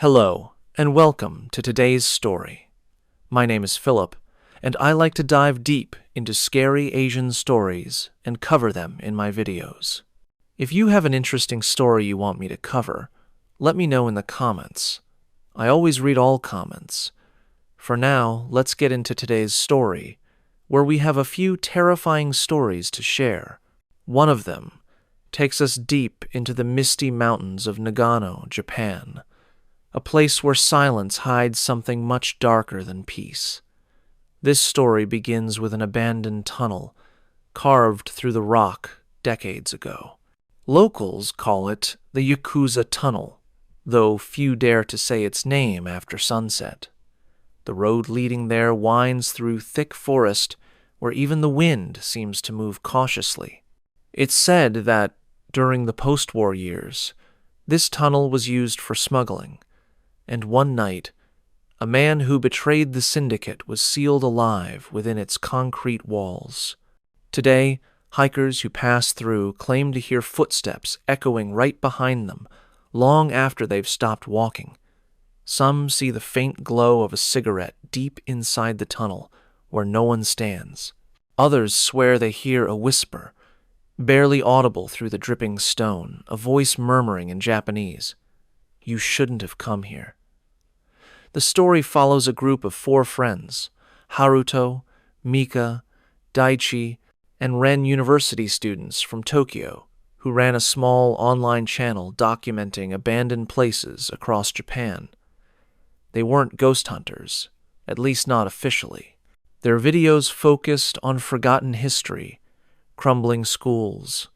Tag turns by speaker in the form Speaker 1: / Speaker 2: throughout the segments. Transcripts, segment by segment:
Speaker 1: Hello, and welcome to today's story. My name is Philip, and I like to dive deep into scary Asian stories and cover them in my videos. If you have an interesting story you want me to cover, let me know in the comments. I always read all comments. For now, let's get into today's story, where we have a few terrifying stories to share. One of them takes us deep into the misty mountains of Nagano, Japan, a place where silence hides something much darker than peace. This story begins with an abandoned tunnel carved through the rock decades ago. Locals call it the Yakuza Tunnel, though few dare to say its name after sunset. The road leading there winds through thick forest where even the wind seems to move cautiously. It's said that, during the post-war years, this tunnel was used for smuggling, and one night, a man who betrayed the syndicate was sealed alive within its concrete walls. Today, hikers who pass through claim to hear footsteps echoing right behind them long after they've stopped walking. Some see the faint glow of a cigarette deep inside the tunnel where no one stands. Others swear they hear a whisper, barely audible through the dripping stone, a voice murmuring in Japanese, "You shouldn't have come here." The story follows a group of 4 friends, Haruto, Mika, Daichi, and Ren University students from Tokyo, who ran a small online channel documenting abandoned places across Japan. They weren't ghost hunters, at least not officially. Their videos focused on forgotten history, crumbling schools,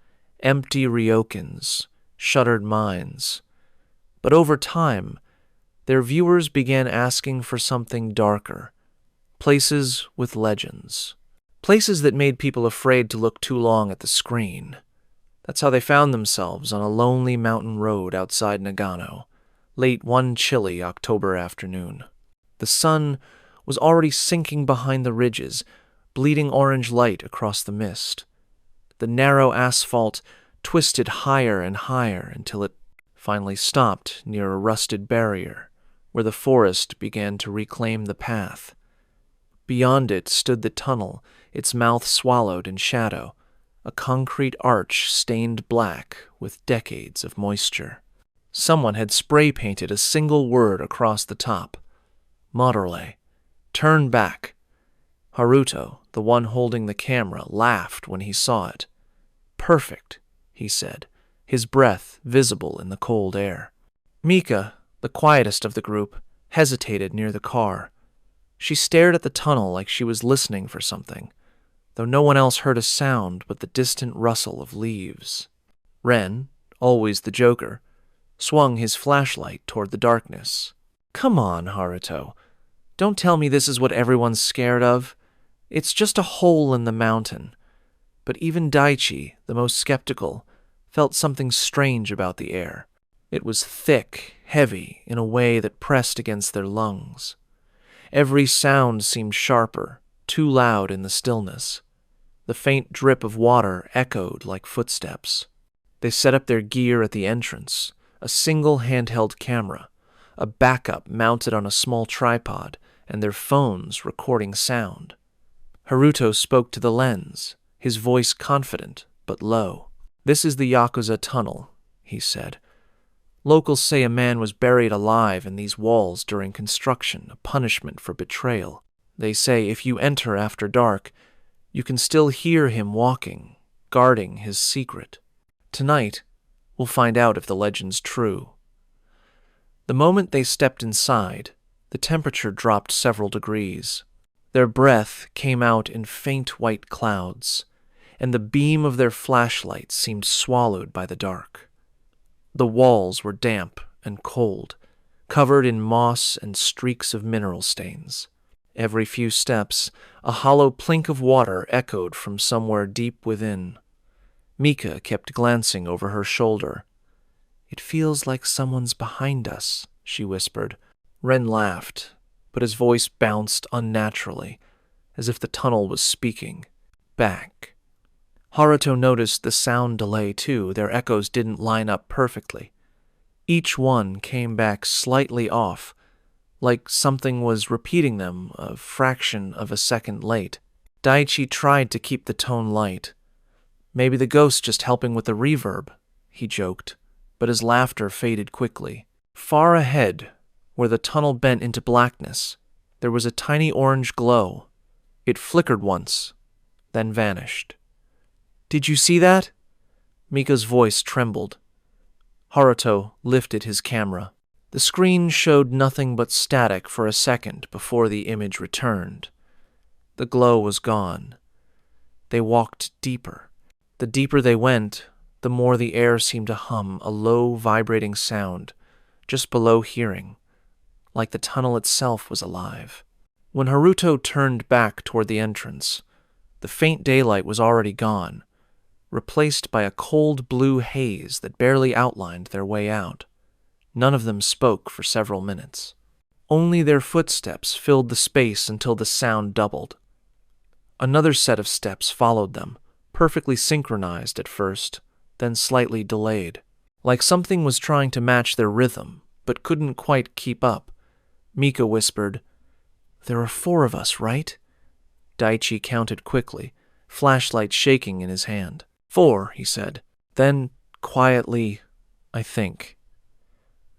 Speaker 1: empty ryokans, shuttered mines. But over time, their viewers began asking for something darker, places with legends, places that made people afraid to look too long at the screen. That's how they found themselves on a lonely mountain road outside Nagano, late one chilly October afternoon. The sun was already sinking behind the ridges, bleeding orange light across the mist. The narrow asphalt twisted higher and higher until it finally stopped near a rusted barrier, where the forest began to reclaim the path. Beyond it stood the tunnel, its mouth swallowed in shadow, a concrete arch stained black with decades of moisture. Someone had spray-painted a single word across the top. Materle. Turn back. Haruto, the one holding the camera, laughed when he saw it. Perfect, he said, his breath visible in the cold air. Mika, the quietest of the group, hesitated near the car. She stared at the tunnel like she was listening for something, though no one else heard a sound but the distant rustle of leaves. Ren, always the joker, swung his flashlight toward the darkness. Come on, Haruto. Don't tell me this is what everyone's scared of. It's just a hole in the mountain. But even Daichi, the most skeptical, felt something strange about the air. It was thick, heavy, in a way that pressed against their lungs. Every sound seemed sharper, too loud in the stillness. The faint drip of water echoed like footsteps. They set up their gear at the entrance, a single handheld camera, a backup mounted on a small tripod, and their phones recording sound. Haruto spoke to the lens, his voice confident but low. "This is the Yakuza Tunnel," he said. "Locals say a man was buried alive in these walls during construction, a punishment for betrayal. They say if you enter after dark, you can still hear him walking, guarding his secret. Tonight, we'll find out if the legend's true." The moment they stepped inside, the temperature dropped several degrees. Their breath came out in faint white clouds, and the beam of their flashlight seemed swallowed by the dark. The walls were damp and cold, covered in moss and streaks of mineral stains. Every few steps, a hollow plink of water echoed from somewhere deep within. Mika kept glancing over her shoulder. "It feels like someone's behind us," she whispered. Ren laughed, but his voice bounced unnaturally, as if the tunnel was speaking back. Haruto noticed the sound delay too. Their echoes didn't line up perfectly. Each one came back slightly off, like something was repeating them a fraction of a second late. Daichi tried to keep the tone light. Maybe the ghost just helping with the reverb, he joked, but his laughter faded quickly. Far ahead, where the tunnel bent into blackness, there was a tiny orange glow. It flickered once, then vanished. "Did you see that?" Mika's voice trembled. Haruto lifted his camera. The screen showed nothing but static for a second before the image returned. The glow was gone. They walked deeper. The deeper they went, the more the air seemed to hum a low, vibrating sound, just below hearing, like the tunnel itself was alive. When Haruto turned back toward the entrance, the faint daylight was already gone, replaced by a cold blue haze that barely outlined their way out. None of them spoke for several minutes. Only their footsteps filled the space until the sound doubled. Another set of steps followed them, perfectly synchronized at first, then slightly delayed. Like something was trying to match their rhythm, but couldn't quite keep up. Mika whispered, "There are 4 of us, right?" Daichi counted quickly, flashlight shaking in his hand. "4," he said. Then, quietly, "I think."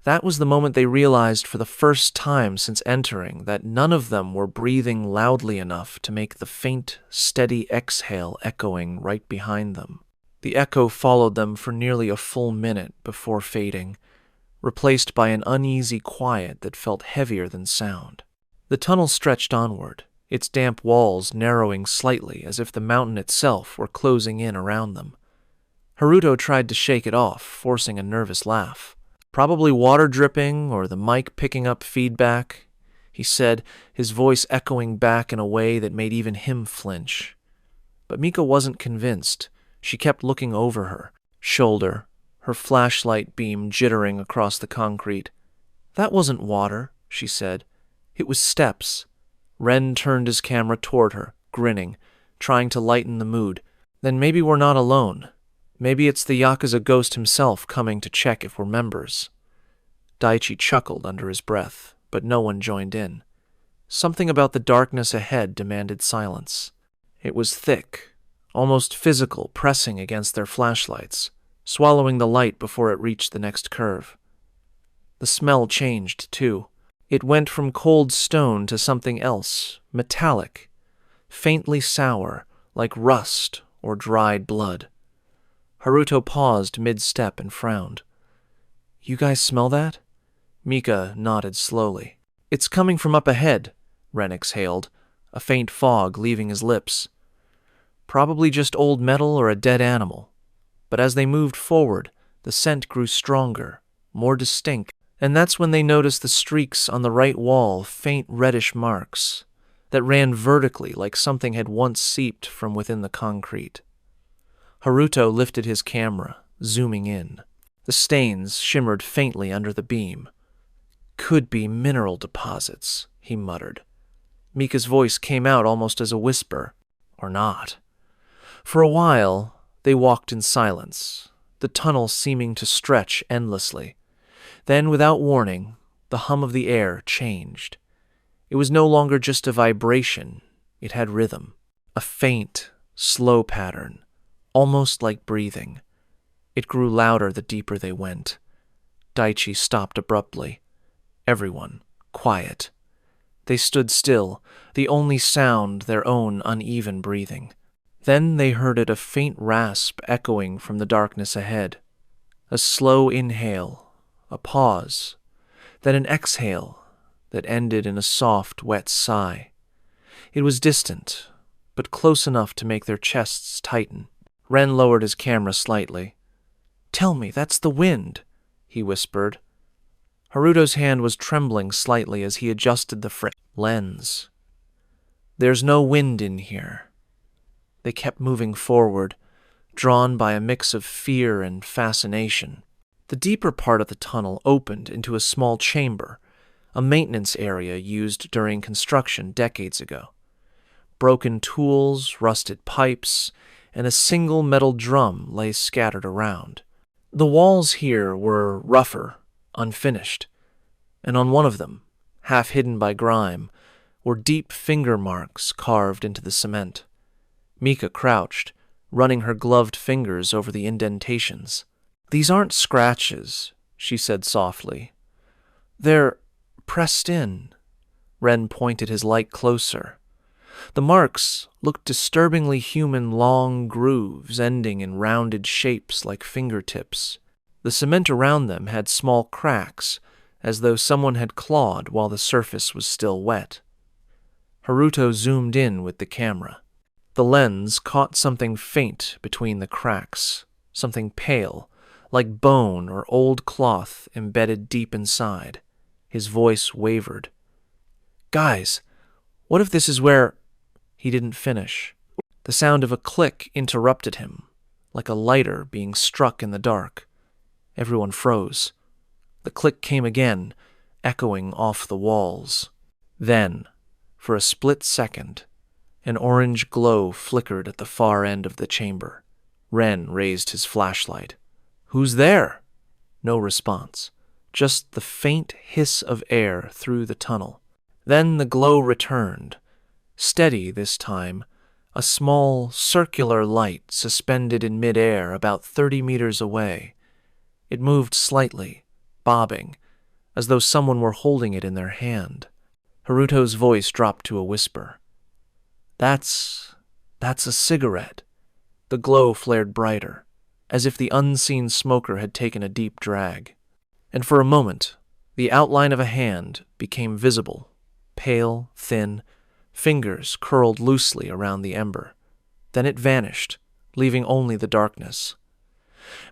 Speaker 1: That was the moment they realized for the first time since entering that none of them were breathing loudly enough to make the faint, steady exhale echoing right behind them. The echo followed them for nearly a full minute before fading, replaced by an uneasy quiet that felt heavier than sound. The tunnel stretched onward, its damp walls narrowing slightly as if the mountain itself were closing in around them. Haruto tried to shake it off, forcing a nervous laugh. "Probably water dripping or the mic picking up feedback," he said, his voice echoing back in a way that made even him flinch. But Mika wasn't convinced. She kept looking over her shoulder, her flashlight beam jittering across the concrete. "That wasn't water," she said. "It was steps." Ren turned his camera toward her, grinning, trying to lighten the mood. "Then maybe we're not alone. Maybe it's the Yakuza ghost himself coming to check if we're members." Daichi chuckled under his breath, but no one joined in. Something about the darkness ahead demanded silence. It was thick, almost physical, pressing against their flashlights, swallowing the light before it reached the next curve. The smell changed, too. It went from cold stone to something else, metallic, faintly sour, like rust or dried blood. Haruto paused mid-step and frowned. "You guys smell that?" Mika nodded slowly. "It's coming from up ahead," Ren exhaled, a faint fog leaving his lips. "Probably just old metal or a dead animal." But as they moved forward, the scent grew stronger, more distinct, and that's when they noticed the streaks on the right wall, faint reddish marks, that ran vertically like something had once seeped from within the concrete. Haruto lifted his camera, zooming in. The stains shimmered faintly under the beam. "Could be mineral deposits," he muttered. Mika's voice came out almost as a whisper. Or not. For a while, they walked in silence, the tunnel seeming to stretch endlessly. Then, without warning, the hum of the air changed. It was no longer just a vibration. It had rhythm. A faint, slow pattern, almost like breathing. It grew louder the deeper they went. Daichi stopped abruptly. Everyone, quiet. They stood still, the only sound their own uneven breathing. Then they heard a faint rasp echoing from the darkness ahead. A slow inhale, a pause, then an exhale that ended in a soft, wet sigh. It was distant, but close enough to make their chests tighten. Ren lowered his camera slightly. "Tell me, that's the wind," he whispered. Haruto's hand was trembling slightly as he adjusted the lens. "There's no wind in here." They kept moving forward, drawn by a mix of fear and fascination. The deeper part of the tunnel opened into a small chamber, a maintenance area used during construction decades ago. Broken tools, rusted pipes, and a single metal drum lay scattered around. The walls here were rougher, unfinished, and on one of them, half hidden by grime, were deep finger marks carved into the cement. Mika crouched, running her gloved fingers over the indentations. "These aren't scratches," she said softly. "They're pressed in." Ren pointed his light closer. The marks looked disturbingly human, long grooves ending in rounded shapes like fingertips. The cement around them had small cracks, as though someone had clawed while the surface was still wet. Haruto zoomed in with the camera. The lens caught something faint between the cracks, something pale, like bone or old cloth embedded deep inside. His voice wavered. "Guys, what if this is where—" He didn't finish. The sound of a click interrupted him, like a lighter being struck in the dark. Everyone froze. The click came again, echoing off the walls. Then, for a split second, an orange glow flickered at the far end of the chamber. Ren raised his flashlight. "Who's there?" No response, just the faint hiss of air through the tunnel. Then the glow returned, steady this time, a small, circular light suspended in midair about 30 meters away. It moved slightly, bobbing, as though someone were holding it in their hand. Haruto's voice dropped to a whisper. That's a cigarette." The glow flared brighter, as if the unseen smoker had taken a deep drag. And for a moment, the outline of a hand became visible, pale, thin, fingers curled loosely around the ember. Then it vanished, leaving only the darkness.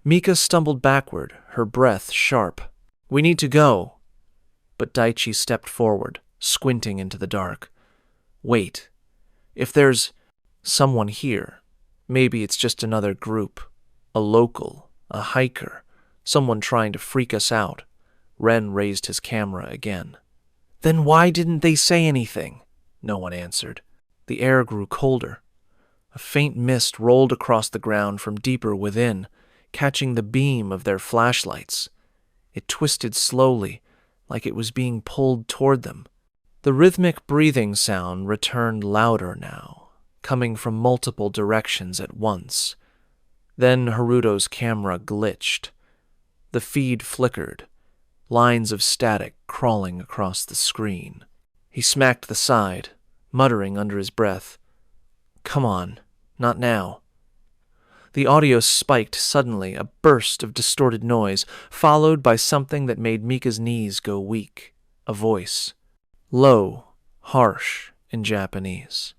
Speaker 1: Mika stumbled backward, her breath sharp. "We need to go." But Daichi stepped forward, squinting into the dark. "Wait. If there's someone here, maybe it's just another group. A local, a hiker, someone trying to freak us out." Ren raised his camera again. "Then why didn't they say anything?" No one answered. The air grew colder. A faint mist rolled across the ground from deeper within, catching the beam of their flashlights. It twisted slowly, like it was being pulled toward them. The rhythmic breathing sound returned louder now, coming from multiple directions at once. Then Haruto's camera glitched. The feed flickered, lines of static crawling across the screen. He smacked the side, muttering under his breath, "Come on, not now." The audio spiked suddenly, a burst of distorted noise, followed by something that made Mika's knees go weak. A voice. Low, harsh, in Japanese.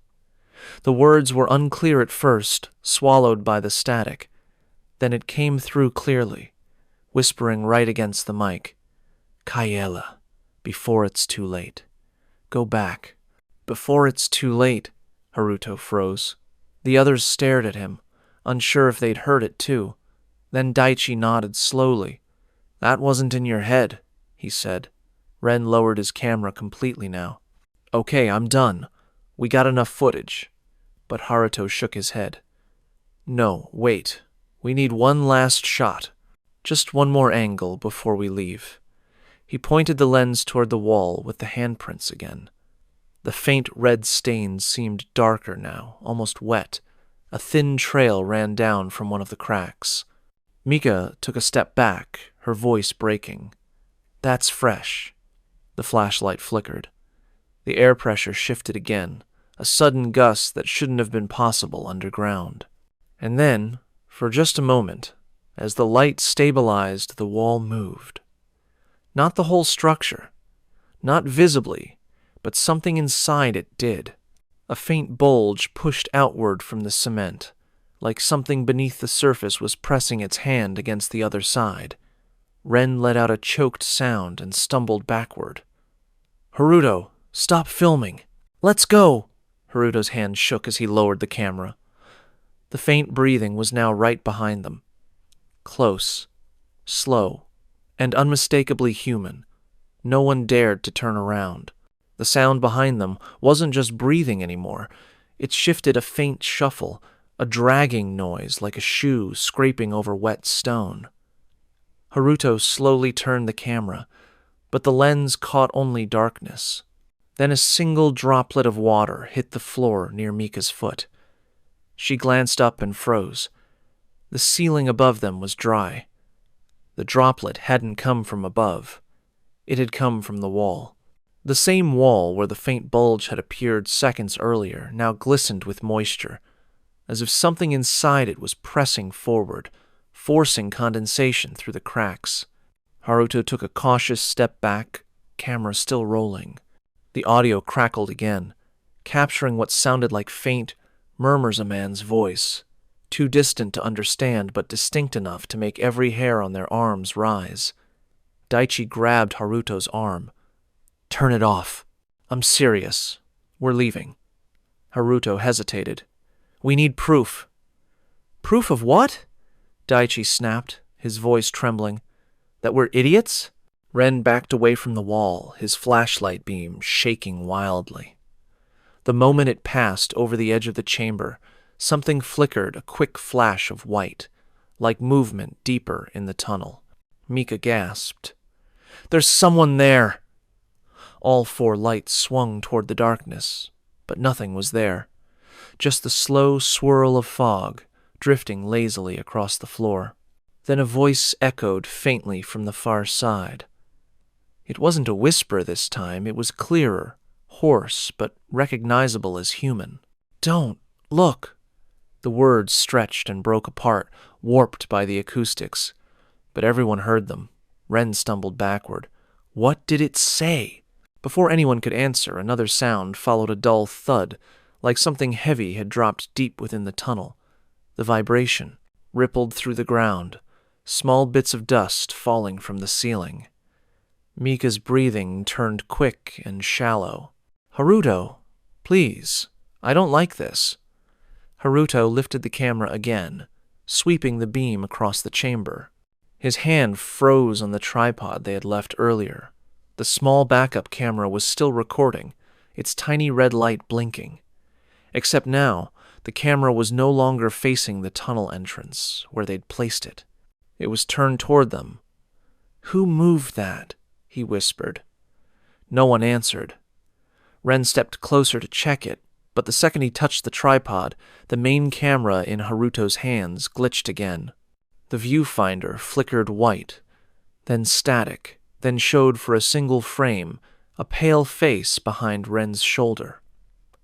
Speaker 1: The words were unclear at first, swallowed by the static. Then it came through clearly, whispering right against the mic. "Kayela, before it's too late. Go back." "Before it's too late," Haruto froze. The others stared at him, unsure if they'd heard it too. Then Daichi nodded slowly. "That wasn't in your head," he said. Ren lowered his camera completely now. "Okay, I'm done. We got enough footage." But Haruto shook his head. "No, wait. We need one last shot. Just one more angle before we leave." He pointed the lens toward the wall with the handprints again. The faint red stains seemed darker now, almost wet. A thin trail ran down from one of the cracks. Mika took a step back, her voice breaking. "That's fresh." The flashlight flickered. The air pressure shifted again, a sudden gust that shouldn't have been possible underground. And then, for just a moment, as the light stabilized, the wall moved. Not the whole structure, not visibly, but something inside it did. A faint bulge pushed outward from the cement, like something beneath the surface was pressing its hand against the other side. Ren let out a choked sound and stumbled backward. "Haruto, stop filming. Let's go!" Haruto's hand shook as he lowered the camera. The faint breathing was now right behind them. Close, slow, and unmistakably human. No one dared to turn around. The sound behind them wasn't just breathing anymore. It shifted a faint shuffle, a dragging noise like a shoe scraping over wet stone. Haruto slowly turned the camera, but the lens caught only darkness. Then a single droplet of water hit the floor near Mika's foot. She glanced up and froze. The ceiling above them was dry. The droplet hadn't come from above. It had come from the wall. The same wall where the faint bulge had appeared seconds earlier now glistened with moisture, as if something inside it was pressing forward, forcing condensation through the cracks. Haruto took a cautious step back, camera still rolling. The audio crackled again, capturing what sounded like faint murmurs a man's voice, too distant to understand but distinct enough to make every hair on their arms rise. Daichi grabbed Haruto's arm. "Turn it off. I'm serious. We're leaving." Haruto hesitated. "We need proof." "Proof of what?" Daichi snapped, his voice trembling. "That we're idiots?" Ren backed away from the wall, his flashlight beam shaking wildly. The moment it passed over the edge of the chamber, something flickered, a quick flash of white, like movement deeper in the tunnel. Mika gasped. "There's someone there!" All four lights swung toward the darkness, but nothing was there. Just the slow swirl of fog, drifting lazily across the floor. Then a voice echoed faintly from the far side. It wasn't a whisper this time, it was clearer, hoarse, but recognizable as human. "Don't look!" The words stretched and broke apart, warped by the acoustics. But everyone heard them. Ren stumbled backward. What did it say? Before anyone could answer, another sound followed a dull thud, like something heavy had dropped deep within the tunnel. The vibration rippled through the ground, small bits of dust falling from the ceiling. Mika's breathing turned quick and shallow. "Haruto, please, I don't like this." Haruto lifted the camera again, sweeping the beam across the chamber. His hand froze on the tripod they had left earlier. The small backup camera was still recording, its tiny red light blinking. Except now, the camera was no longer facing the tunnel entrance, where they'd placed it. It was turned toward them. "Who moved that?" he whispered. No one answered. Ren stepped closer to check it, but the second he touched the tripod, the main camera in Haruto's hands glitched again. The viewfinder flickered white, then static, then showed for a single frame a pale face behind Ren's shoulder.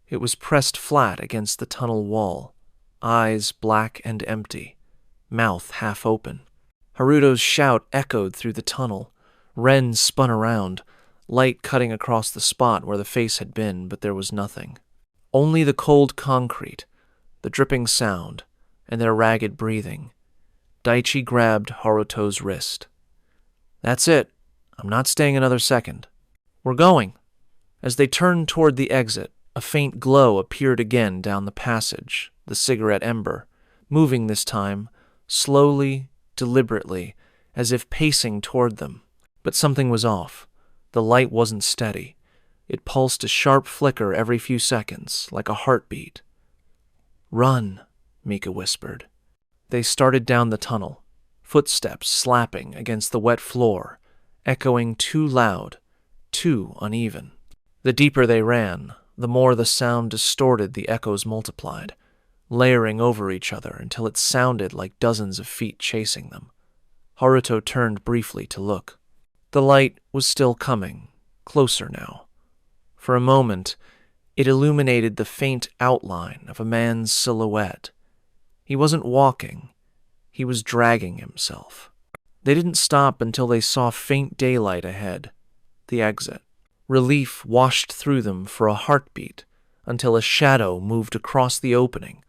Speaker 1: It was pressed flat against the tunnel wall, eyes black and empty, mouth half open. Haruto's shout echoed through the tunnel. Ren spun around, light cutting across the spot where the face had been, but there was nothing. Only the cold concrete, the dripping sound, and their ragged breathing. Daichi grabbed Haruto's wrist. "That's it. I'm not staying another second. We're going." As they turned toward the exit, a faint glow appeared again down the passage, the cigarette ember, moving this time, slowly, deliberately, as if pacing toward them. But something was off. The light wasn't steady. It pulsed a sharp flicker every few seconds, like a heartbeat. "Run," Mika whispered. They started down the tunnel, footsteps slapping against the wet floor, echoing too loud, too uneven. The deeper they ran, the more the sound distorted, the echoes multiplied, layering over each other until it sounded like dozens of feet chasing them. Haruto turned briefly to look. The light was still coming, closer now. For a moment, it illuminated the faint outline of a man's silhouette. He wasn't walking. He was dragging himself. They didn't stop until they saw faint daylight ahead, the exit. Relief washed through them for a heartbeat until a shadow moved across the opening,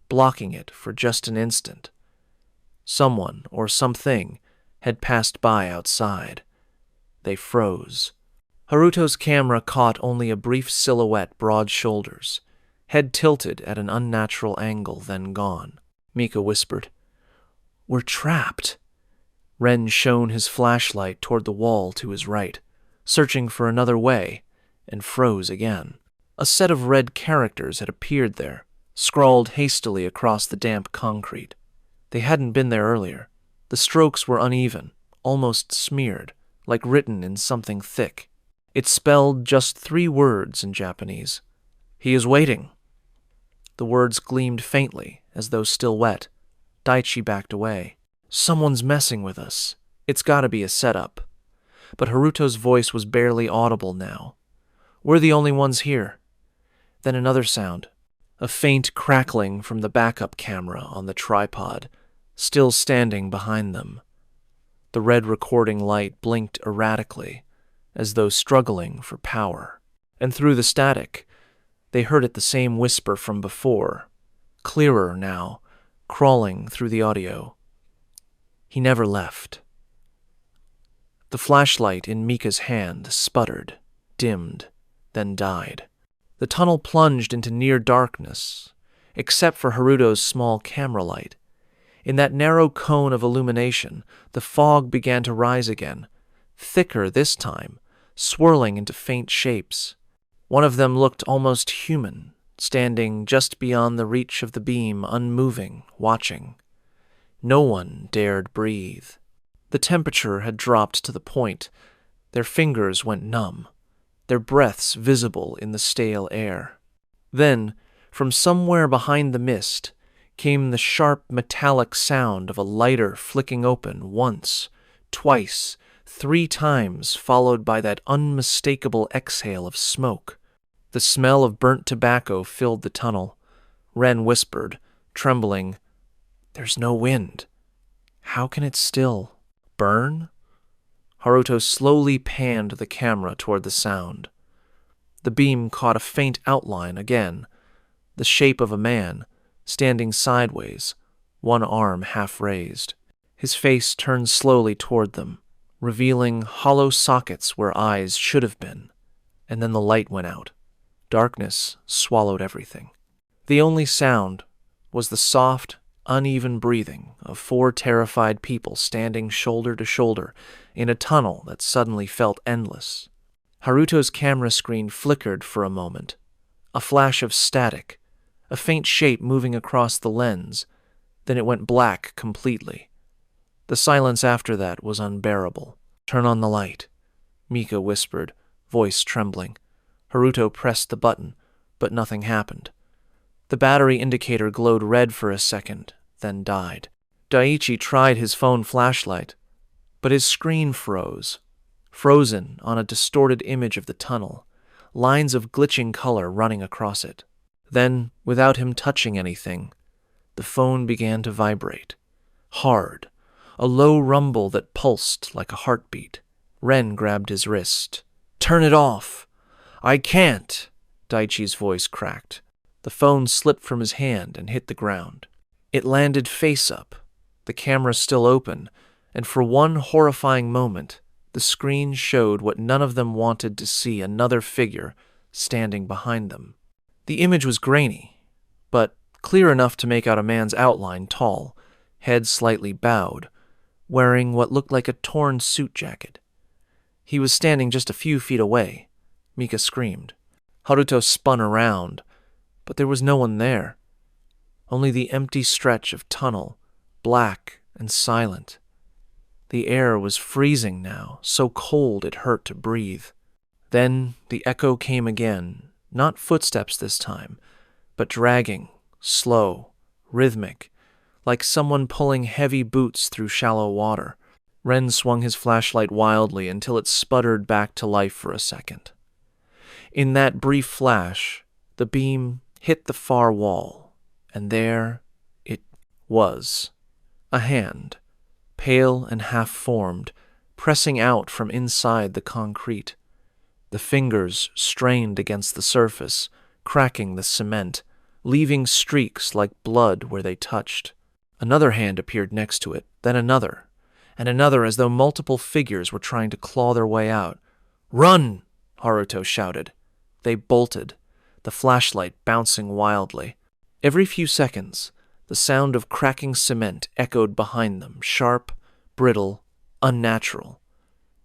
Speaker 1: blocking it for just an instant. Someone or something had passed by outside. They froze. Haruto's camera caught only a brief silhouette, broad shoulders, head tilted at an unnatural angle, then gone. Mika whispered, "We're trapped." Ren shone his flashlight toward the wall to his right, searching for another way, and froze again. A set of red characters had appeared there, scrawled hastily across the damp concrete. They hadn't been there earlier. The strokes were uneven, almost smeared, like written in something thick. It spelled just 3 words in Japanese. "He is waiting." The words gleamed faintly, as though still wet. Daichi backed away. "Someone's messing with us. It's gotta be a setup." But Haruto's voice was barely audible now. "We're the only ones here." Then another sound, a faint crackling from the backup camera on the tripod, still standing behind them. The red recording light blinked erratically, as though struggling for power. And through the static, they heard it the same whisper from before, clearer now, crawling through the audio. "He never left." The flashlight in Mika's hand sputtered, dimmed, then died. The tunnel plunged into near darkness, except for Haruto's small camera light. In that narrow cone of illumination, the fog began to rise again, thicker this time, swirling into faint shapes. One of them looked almost human, standing just beyond the reach of the beam, unmoving, watching. No one dared breathe. The temperature had dropped to the point. Their fingers went numb, their breaths visible in the stale air. Then, from somewhere behind the mist, came the sharp metallic sound of a lighter flicking open once, twice, 3 times, followed by that unmistakable exhale of smoke. The smell of burnt tobacco filled the tunnel. Ren whispered, trembling, "There's no wind. How can it still burn?" Haruto slowly panned the camera toward the sound. The beam caught a faint outline again, the shape of a man, standing sideways, one arm half raised. His face turned slowly toward them, revealing hollow sockets where eyes should have been, and then the light went out. Darkness swallowed everything. The only sound was the soft, uneven breathing of 4 terrified people standing shoulder to shoulder in a tunnel that suddenly felt endless. Haruto's camera screen flickered for a moment, a flash of static, a faint shape moving across the lens, then it went black completely. The silence after that was unbearable. "Turn on the light," Mika whispered, voice trembling. Haruto pressed the button, but nothing happened. The battery indicator glowed red for a second, then died. Daichi tried his phone flashlight, but his screen froze, frozen on a distorted image of the tunnel, lines of glitching color running across it. Then, without him touching anything, the phone began to vibrate. Hard, a low rumble that pulsed like a heartbeat. Ren grabbed his wrist. "Turn it off!" "I can't!" Daichi's voice cracked. The phone slipped from his hand and hit the ground. It landed face up, the camera still open, and for one horrifying moment, the screen showed what none of them wanted to see: another figure standing behind them. The image was grainy, but clear enough to make out a man's outline, tall, head slightly bowed, wearing what looked like a torn suit jacket. He was standing just a few feet away. Mika screamed. Haruto spun around, but there was no one there. Only the empty stretch of tunnel, black and silent. The air was freezing now, so cold it hurt to breathe. Then the echo came again, not footsteps this time, but dragging, slow, rhythmic, like someone pulling heavy boots through shallow water. Ren swung his flashlight wildly until it sputtered back to life for a second. In that brief flash, the beam hit the far wall, and there it was. A hand, pale and half-formed, pressing out from inside the concrete. The fingers strained against the surface, cracking the cement, leaving streaks like blood where they touched. Another hand appeared next to it, then another, and another, as though multiple figures were trying to claw their way out. "Run!" Haruto shouted. They bolted, the flashlight bouncing wildly. Every few seconds, the sound of cracking cement echoed behind them, sharp, brittle, unnatural.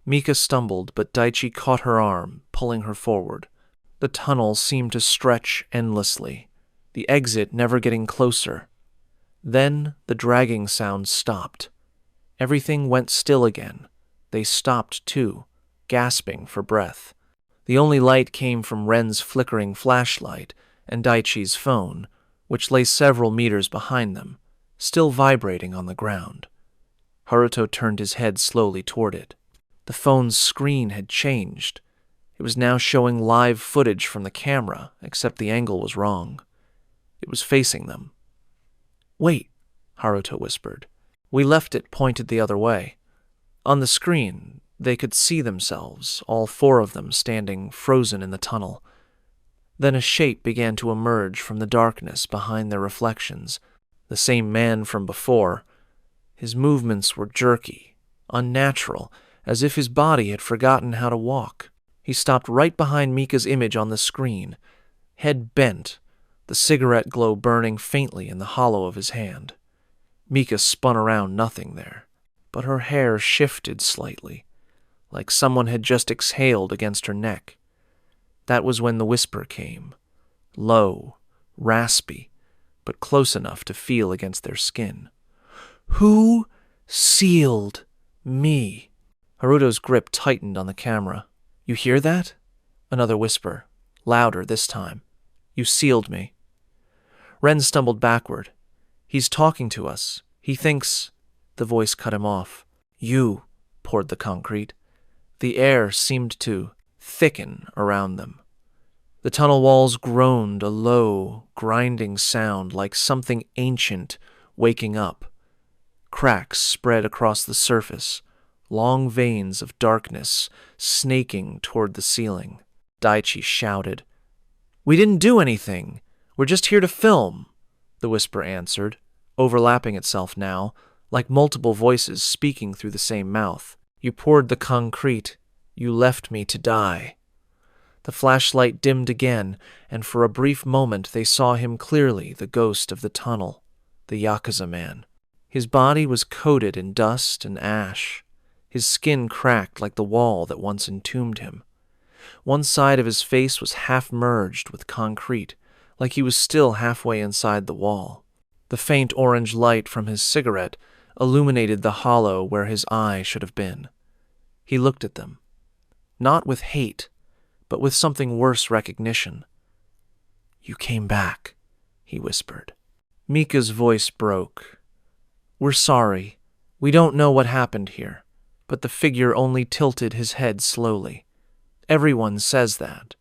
Speaker 1: Mika stumbled, but Daichi caught her arm, pulling her forward. The tunnel seemed to stretch endlessly, the exit never getting closer. Then the dragging sound stopped. Everything went still again, They stopped too, gasping for breath. The only light came from Ren's flickering flashlight and Daichi's phone, which lay several meters behind them, still vibrating on the ground. Haruto turned his head slowly toward it. The phone's screen had changed. It was now showing live footage from the camera, except the angle was wrong. It was facing them. "Wait," Haruto whispered. "We left it pointed the other way." On the screen, they could see themselves, all four of them standing frozen in the tunnel. Then a shape began to emerge from the darkness behind their reflections, the same man from before. His movements were jerky, unnatural, as if his body had forgotten how to walk. He stopped right behind Mika's image on the screen, head bent, the cigarette glow burning faintly in the hollow of his hand. Mika spun around, nothing there, but her hair shifted slightly, like someone had just exhaled against her neck. That was when the whisper came, low, raspy, but close enough to feel against their skin. "Who sealed me?" Haruto's grip tightened on the camera. "You hear that?" Another whisper, louder this time. "You sealed me." Ren stumbled backward. "He's talking to us. He thinks—" The voice cut him off. "You," poured the concrete. The air seemed to thicken around them. The tunnel walls groaned a low, grinding sound like something ancient waking up. Cracks spread across the surface, long veins of darkness snaking toward the ceiling. Daichi shouted. "We didn't do anything. We're just here to film," the whisper answered, overlapping itself now, like multiple voices speaking through the same mouth. "You poured the concrete. You left me to die." The flashlight dimmed again, and for a brief moment they saw him clearly, the ghost of the tunnel, the Yakuza man. His body was coated in dust and ash. His skin cracked like the wall that once entombed him. One side of his face was half merged with concrete, like he was still halfway inside the wall. The faint orange light from his cigarette illuminated the hollow where his eye should have been. He looked at them, not with hate, but with something worse recognition. "You came back," he whispered. Mika's voice broke. "We're sorry. We don't know what happened here," but the figure only tilted his head slowly. "Everyone says that."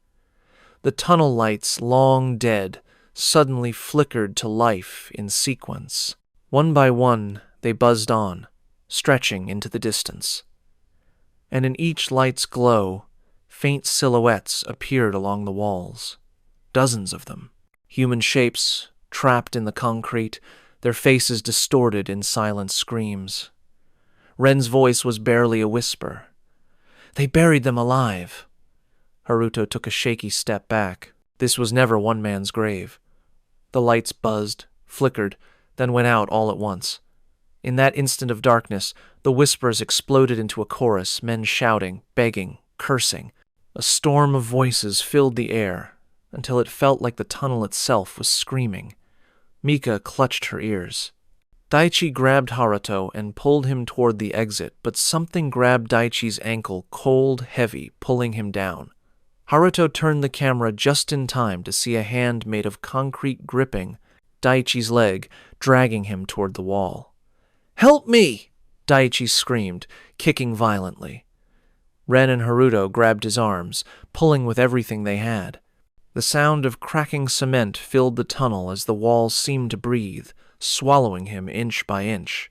Speaker 1: The tunnel lights, long dead, suddenly flickered to life in sequence. One by one, they buzzed on, stretching into the distance. And in each light's glow, faint silhouettes appeared along the walls. Dozens of them. Human shapes, trapped in the concrete, their faces distorted in silent screams. Ren's voice was barely a whisper. "They buried them alive." Haruto took a shaky step back. This was never one man's grave. The lights buzzed, flickered, then went out all at once. In that instant of darkness, the whispers exploded into a chorus, men shouting, begging, cursing. A storm of voices filled the air, until it felt like the tunnel itself was screaming. Mika clutched her ears. Daichi grabbed Haruto and pulled him toward the exit, but something grabbed Daichi's ankle cold, heavy, pulling him down. Haruto turned the camera just in time to see a hand made of concrete gripping Daichi's leg, dragging him toward the wall. "Help me!" Daichi screamed, kicking violently. Ren and Haruto grabbed his arms, pulling with everything they had. The sound of cracking cement filled the tunnel as the walls seemed to breathe, swallowing him inch by inch.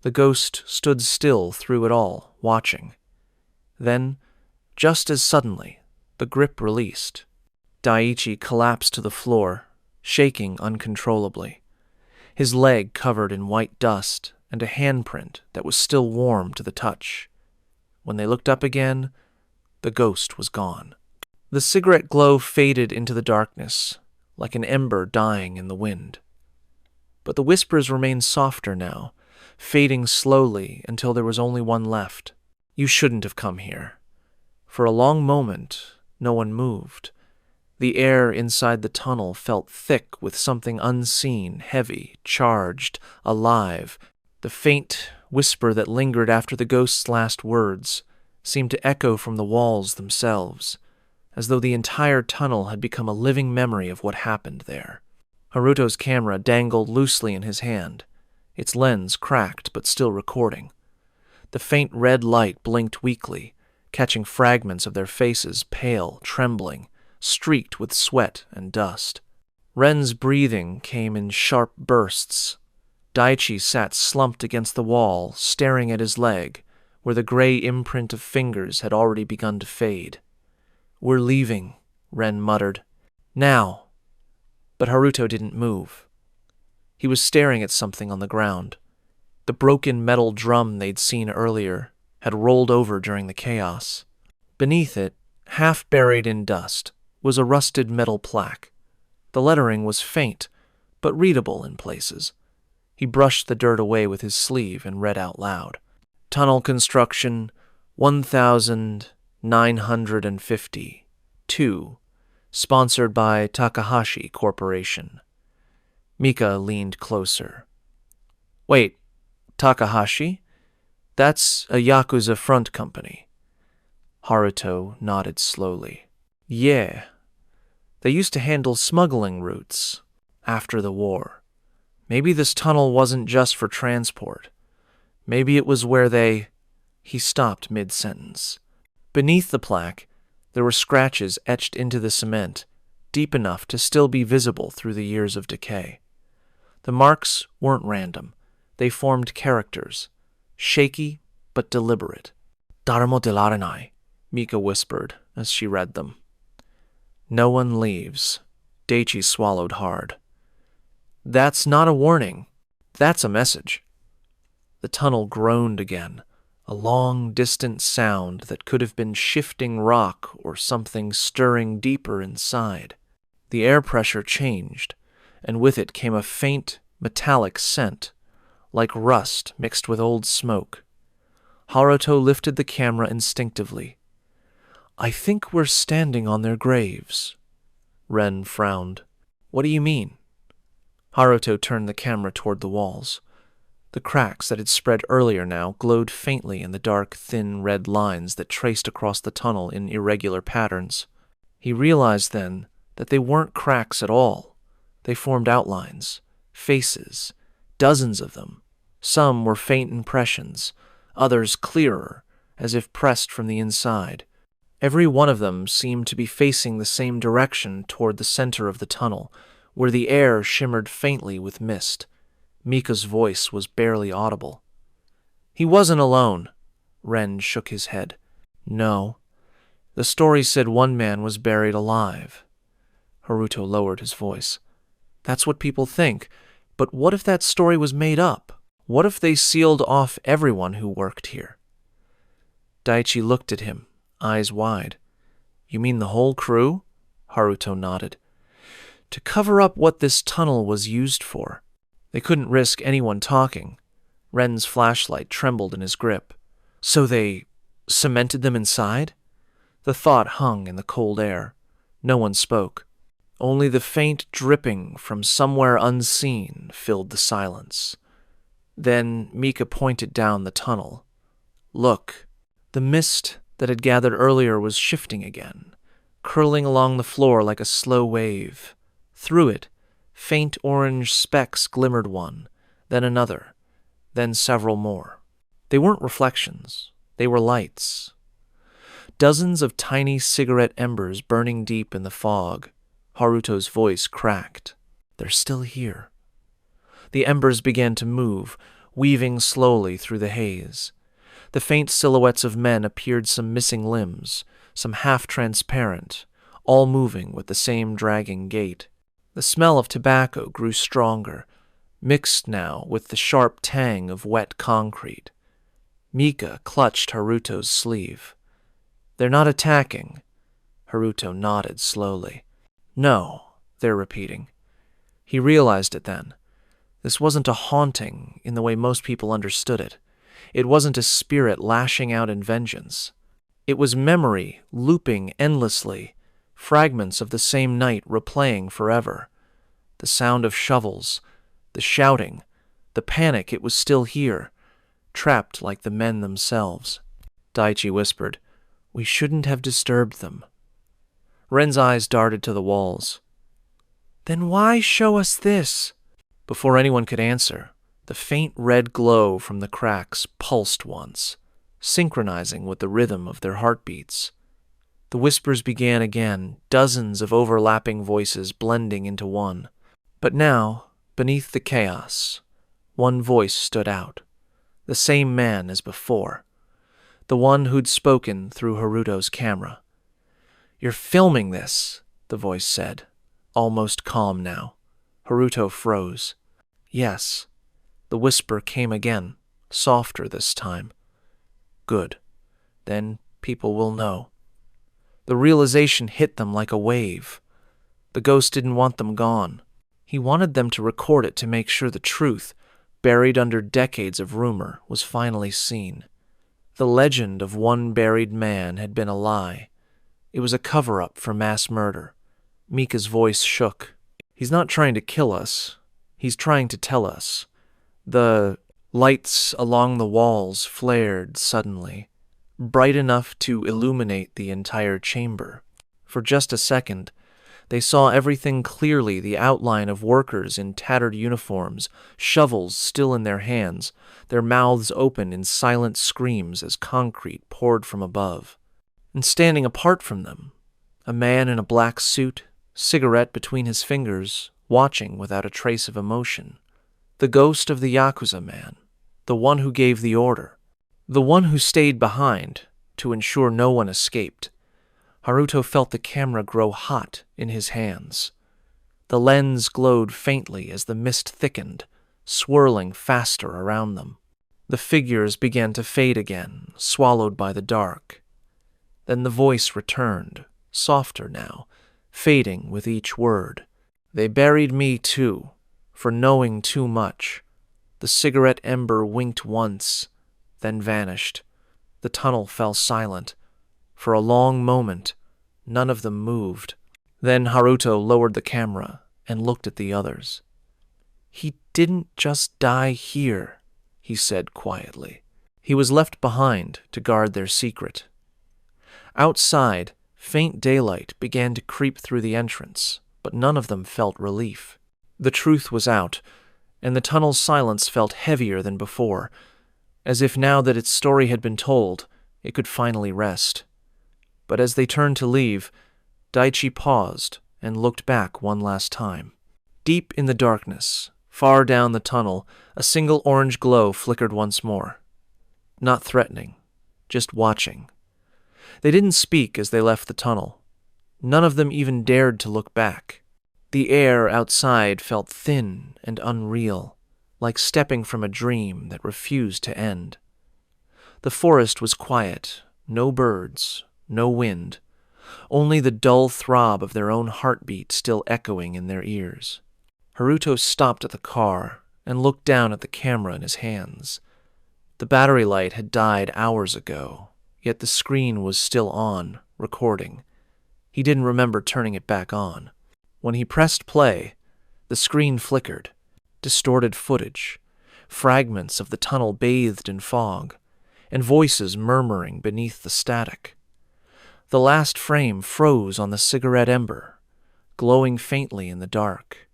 Speaker 1: The ghost stood still through it all, watching. Then, just as suddenly, the grip released. Daichi collapsed to the floor, shaking uncontrollably. His leg covered in white dust and a handprint that was still warm to the touch. When they looked up again, the ghost was gone. The cigarette glow faded into the darkness, like an ember dying in the wind. But the whispers remained softer now, fading slowly until there was only one left. "You shouldn't have come here." For a long moment, no one moved. The air inside the tunnel felt thick with something unseen, heavy, charged, alive. The faint, whisper that lingered after the ghost's last words, seemed to echo from the walls themselves, as though the entire tunnel had become a living memory of what happened there. Haruto's camera dangled loosely in his hand, its lens cracked but still recording. The faint red light blinked weakly, catching fragments of their faces, pale, trembling, streaked with sweat and dust. Ren's breathing came in sharp bursts. Daichi sat slumped against the wall, staring at his leg, where the gray imprint of fingers had already begun to fade. "We're leaving," Ren muttered. "Now." But Haruto didn't move. He was staring at something on the ground. The broken metal drum they'd seen earlier had rolled over during the chaos. Beneath it, half buried in dust, was a rusted metal plaque. The lettering was faint, but readable in places. He brushed the dirt away with his sleeve and read out loud. "Tunnel construction 1950. 2. Sponsored by Takahashi Corporation." Mika leaned closer. "Wait, Takahashi? That's a Yakuza front company." Haruto nodded slowly. "Yeah. They used to handle smuggling routes after the war. Maybe this tunnel wasn't just for transport. Maybe it was where they—" He stopped mid-sentence. Beneath the plaque, there were scratches etched into the cement, deep enough to still be visible through the years of decay. The marks weren't random. They formed characters, shaky but deliberate. "Daremo delarenai," Mika whispered as she read them. "No one leaves." Daichi swallowed hard. "That's not a warning. That's a message." The tunnel groaned again, a long, distant sound that could have been shifting rock or something stirring deeper inside. The air pressure changed, and with it came a faint, metallic scent, like rust mixed with old smoke. Haruto lifted the camera instinctively. "I think we're standing on their graves." Ren frowned. "What do you mean?" Haruto turned the camera toward the walls. The cracks that had spread earlier now glowed faintly in the dark, thin red lines that traced across the tunnel in irregular patterns. He realized then that they weren't cracks at all. They formed outlines, faces, dozens of them. Some were faint impressions, others clearer, as if pressed from the inside. Every one of them seemed to be facing the same direction toward the center of the tunnel, where the air shimmered faintly with mist. Mika's voice was barely audible. "He wasn't alone." Ren shook his head. "No. The story said one man was buried alive." Haruto lowered his voice. "That's what people think, but what if that story was made up? What if they sealed off everyone who worked here?" Daichi looked at him, eyes wide. "You mean the whole crew?" Haruto nodded. "To cover up what this tunnel was used for. They couldn't risk anyone talking." Ren's flashlight trembled in his grip. "So they cemented them inside?" The thought hung in the cold air. No one spoke. Only the faint dripping from somewhere unseen filled the silence. Then Mika pointed down the tunnel. "Look." The mist that had gathered earlier was shifting again, curling along the floor like a slow wave. Through it, faint orange specks glimmered one, then another, then several more. They weren't reflections, they were lights. Dozens of tiny cigarette embers burning deep in the fog. Haruto's voice cracked. "They're still here." The embers began to move, weaving slowly through the haze. The faint silhouettes of men appeared, some missing limbs, some half-transparent, all moving with the same dragging gait. The smell of tobacco grew stronger, mixed now with the sharp tang of wet concrete. Mika clutched Haruto's sleeve. "They're not attacking." Haruto nodded slowly. "No," they're repeating. He realized it then. This wasn't a haunting in the way most people understood it. It wasn't a spirit lashing out in vengeance. It was memory looping endlessly, fragments of the same night replaying forever. The sound of shovels, the shouting, the panic, it was still here, trapped like the men themselves. Daichi whispered, "We shouldn't have disturbed them." Ren's eyes darted to the walls. "Then why show us this?" Before anyone could answer, the faint red glow from the cracks pulsed once, synchronizing with the rhythm of their heartbeats. The whispers began again, dozens of overlapping voices blending into one. But now, beneath the chaos, one voice stood out, the same man as before, the one who'd spoken through Haruto's camera. "You're filming this," the voice said, almost calm now. Haruto froze. "Yes." The whisper came again, softer this time. "Good. Then people will know." The realization hit them like a wave. The ghost didn't want them gone. He wanted them to record it to make sure the truth, buried under decades of rumor, was finally seen. The legend of one buried man had been a lie. It was a cover-up for mass murder. Mika's voice shook. "He's not trying to kill us. He's trying to tell us." The lights along the walls flared suddenly, bright enough to illuminate the entire chamber. For just a second, they saw everything clearly, the outline of workers in tattered uniforms, shovels still in their hands, their mouths open in silent screams as concrete poured from above. And standing apart from them, a man in a black suit, cigarette between his fingers, watching without a trace of emotion. The ghost of the Yakuza man, the one who gave the order, the one who stayed behind to ensure no one escaped. Haruto felt the camera grow hot in his hands. The lens glowed faintly as the mist thickened, swirling faster around them. The figures began to fade again, swallowed by the dark. Then the voice returned, softer now, fading with each word. "They buried me too, for knowing too much." The cigarette ember winked once, then vanished. The tunnel fell silent. For a long moment, none of them moved. Then Haruto lowered the camera and looked at the others. "He didn't just die here," he said quietly. "He was left behind to guard their secret." Outside, faint daylight began to creep through the entrance, but none of them felt relief. The truth was out, and the tunnel's silence felt heavier than before, as if now that its story had been told, it could finally rest. But as they turned to leave, Daichi paused and looked back one last time. Deep in the darkness, far down the tunnel, a single orange glow flickered once more. Not threatening, just watching. They didn't speak as they left the tunnel. None of them even dared to look back. The air outside felt thin and unreal, like stepping from a dream that refused to end. The forest was quiet, no birds, no wind, only the dull throb of their own heartbeat still echoing in their ears. Haruto stopped at the car and looked down at the camera in his hands. The battery light had died hours ago, yet the screen was still on, recording. He didn't remember turning it back on. When he pressed play, the screen flickered, distorted footage, fragments of the tunnel bathed in fog, and voices murmuring beneath the static. The last frame froze on the cigarette ember, glowing faintly in the dark.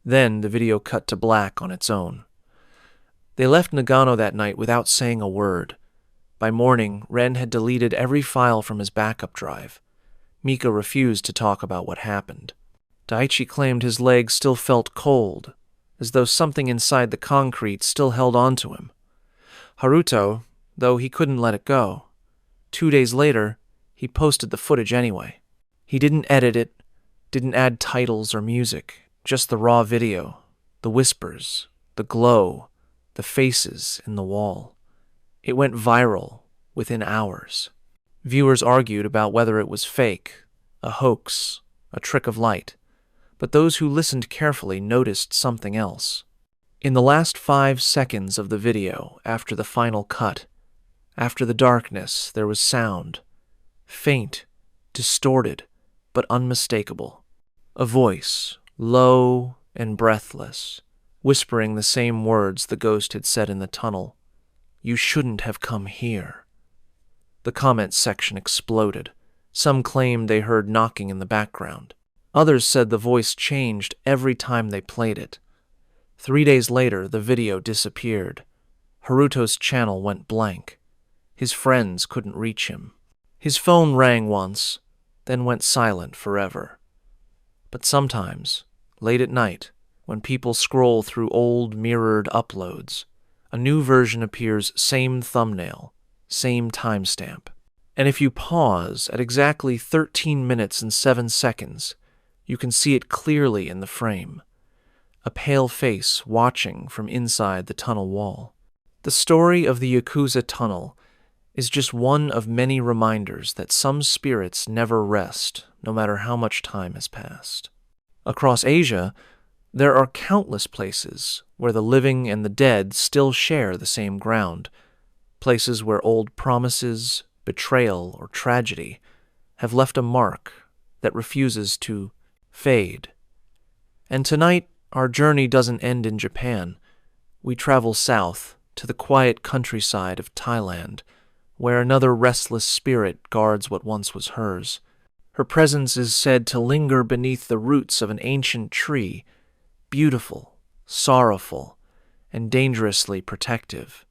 Speaker 1: Then the video cut to black on its own. They left Nagano that night without saying a word. By morning, Ren had deleted every file from his backup drive. Mika refused to talk about what happened. Daichi claimed his legs still felt cold, as though something inside the concrete still held on to him. Haruto, though he couldn't let it go. 2 days later, he posted the footage anyway. He didn't edit it, didn't add titles or music, just the raw video, the whispers, the glow, the faces in the wall. It went viral within hours. Viewers argued about whether it was fake, a hoax, a trick of light, but those who listened carefully noticed something else. In the last 5 seconds of the video, after the final cut, after the darkness, there was sound. Faint, distorted, but unmistakable. A voice, low and breathless, whispering the same words the ghost had said in the tunnel. "You shouldn't have come here." The comment section exploded. Some claimed they heard knocking in the background. Others said the voice changed every time they played it. 3 days later, the video disappeared. Haruto's channel went blank. His friends couldn't reach him. His phone rang once, then went silent forever. But sometimes, late at night, when people scroll through old mirrored uploads, a new version appears, same thumbnail, same timestamp. And if you pause at exactly 13 minutes and 7 seconds, you can see it clearly in the frame. A pale face watching from inside the tunnel wall. The story of the Yakuza tunnel is just one of many reminders that some spirits never rest, no matter how much time has passed. Across Asia, there are countless places where the living and the dead still share the same ground, places where old promises, betrayal, or tragedy have left a mark that refuses to fade. And tonight, our journey doesn't end in Japan. We travel south to the quiet countryside of Thailand, where another restless spirit guards what once was hers. Her presence is said to linger beneath the roots of an ancient tree, beautiful, sorrowful, and dangerously protective.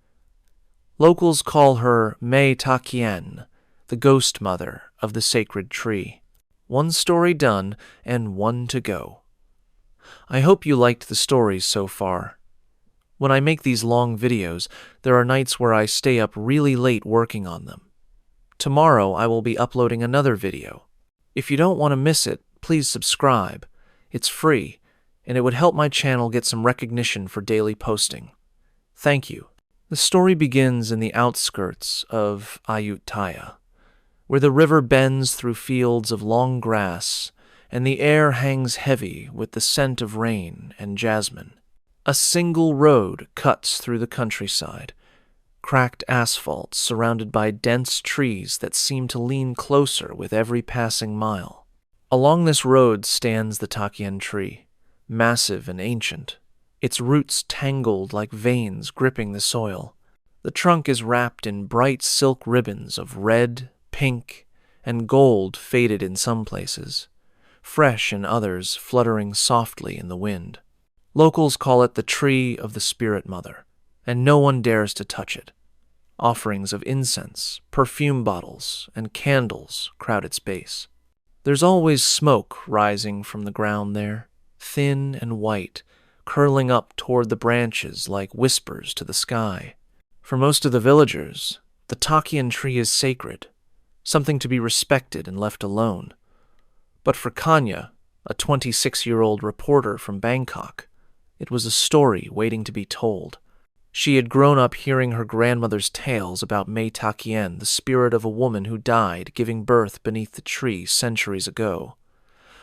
Speaker 1: Locals call her Mae Takien, the ghost mother of the sacred tree. One story done and one to go. I hope you liked the stories so far. When I make these long videos, there are nights where I stay up really late working on them. Tomorrow I will be uploading another video. If you don't want to miss it, please subscribe. It's free, and it would help my channel get some recognition for daily posting. Thank you. The story begins in the outskirts of Ayutthaya, where the river bends through fields of long grass, and the air hangs heavy with the scent of rain and jasmine. A single road cuts through the countryside, cracked asphalt surrounded by dense trees that seem to lean closer with every passing mile. Along this road stands the Takian tree, massive and ancient, its roots tangled like veins gripping the soil. The trunk is wrapped in bright silk ribbons of red, pink, and gold faded in some places, fresh in others fluttering softly in the wind. Locals call it the tree of the spirit mother, and no one dares to touch it. Offerings of incense, perfume bottles, and candles crowd its base. There's always smoke rising from the ground there, thin and white, curling up toward the branches like whispers to the sky. For most of the villagers, the Takian tree is sacred, something to be respected and left alone. But for Kanya, a 26-year-old reporter from Bangkok, it was a story waiting to be told. She had grown up hearing her grandmother's tales about Mae Takien, the spirit of a woman who died giving birth beneath the tree centuries ago.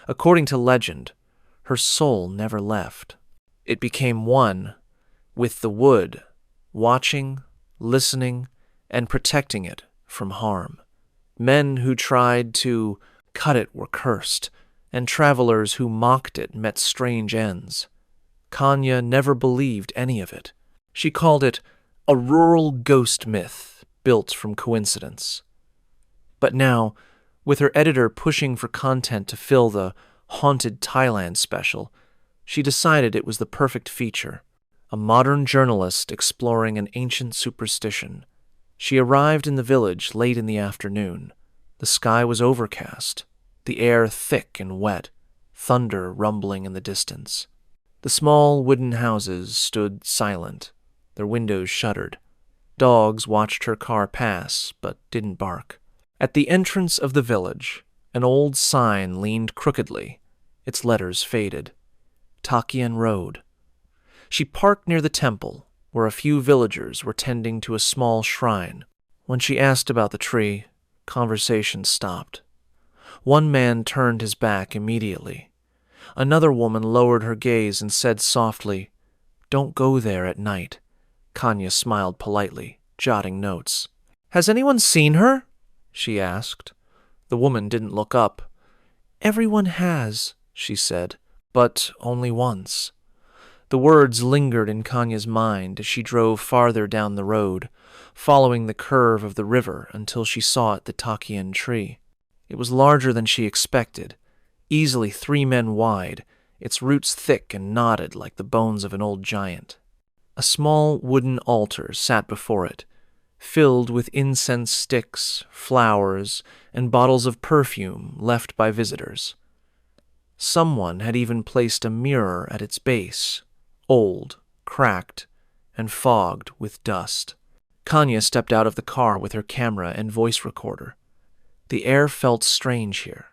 Speaker 1: According to legend, her soul never left. It became one with the wood, watching, listening, and protecting it from harm. Men who tried to cut it were cursed, and travelers who mocked it met strange ends. Kanya never believed any of it. She called it a rural ghost myth built from coincidence. But now, with her editor pushing for content to fill the Haunted Thailand special, she decided it was the perfect feature. A modern journalist exploring an ancient superstition. She arrived in the village late in the afternoon. The sky was overcast, the air thick and wet, thunder rumbling in the distance. The small wooden houses stood silent, their windows shuttered. Dogs watched her car pass, but didn't bark. At the entrance of the village, an old sign leaned crookedly, its letters faded. Takian Road. She parked near the temple, where a few villagers were tending to a small shrine. When she asked about the tree, conversation stopped. One man turned his back immediately. Another woman lowered her gaze and said softly, "Don't go there at night." Kanya smiled politely, jotting notes. "Has anyone seen her?" she asked. The woman didn't look up. "Everyone has," she said, "but only once. The words lingered in Kanya's mind as she drove farther down the road, following the curve of the river until she saw the Takian tree. It was larger than she expected, easily 3 men wide, its roots thick and knotted like the bones of an old giant. A small wooden altar sat before it, filled with incense sticks, flowers, and bottles of perfume left by visitors. Someone had even placed a mirror at its base, old, cracked, and fogged with dust. Kanya stepped out of the car with her camera and voice recorder. The air felt strange here,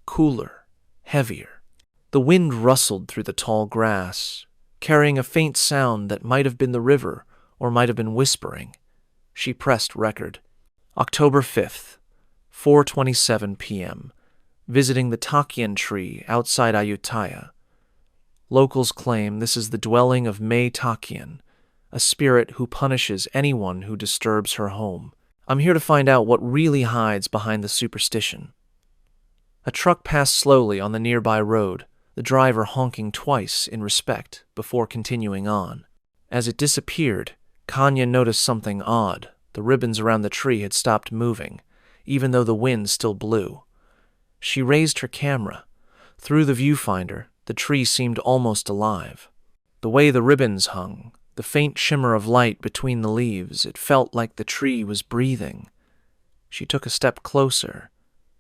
Speaker 1: cooler, heavier. The wind rustled through the tall grass, carrying a faint sound that might have been the river or might have been whispering. She pressed record. October 5th, 4:27 p.m., visiting the Takian tree outside Ayutthaya. Locals claim this is the dwelling of Mae Takien, a spirit who punishes anyone who disturbs her home. I'm here to find out what really hides behind the superstition. A truck passed slowly on the nearby road, the driver honking twice in respect before continuing on. As it disappeared, Kanya noticed something odd. The ribbons around the tree had stopped moving, even though the wind still blew. She raised her camera. Through the viewfinder, the tree seemed almost alive. The way the ribbons hung, the faint shimmer of light between the leaves, it felt like the tree was breathing. She took a step closer.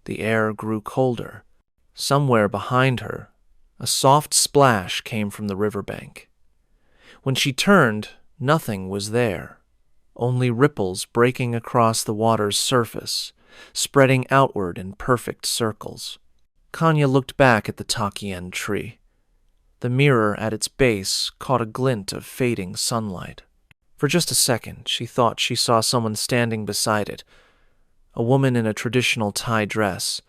Speaker 1: The air grew colder. Somewhere behind her, a soft splash came from the riverbank. When she turned, nothing was there, only ripples breaking across the water's surface, spreading outward in perfect circles. Kanya looked back at the Takian tree. The mirror at its base caught a glint of fading sunlight. For just a second, she thought she saw someone standing beside it, a woman in a traditional Thai dress,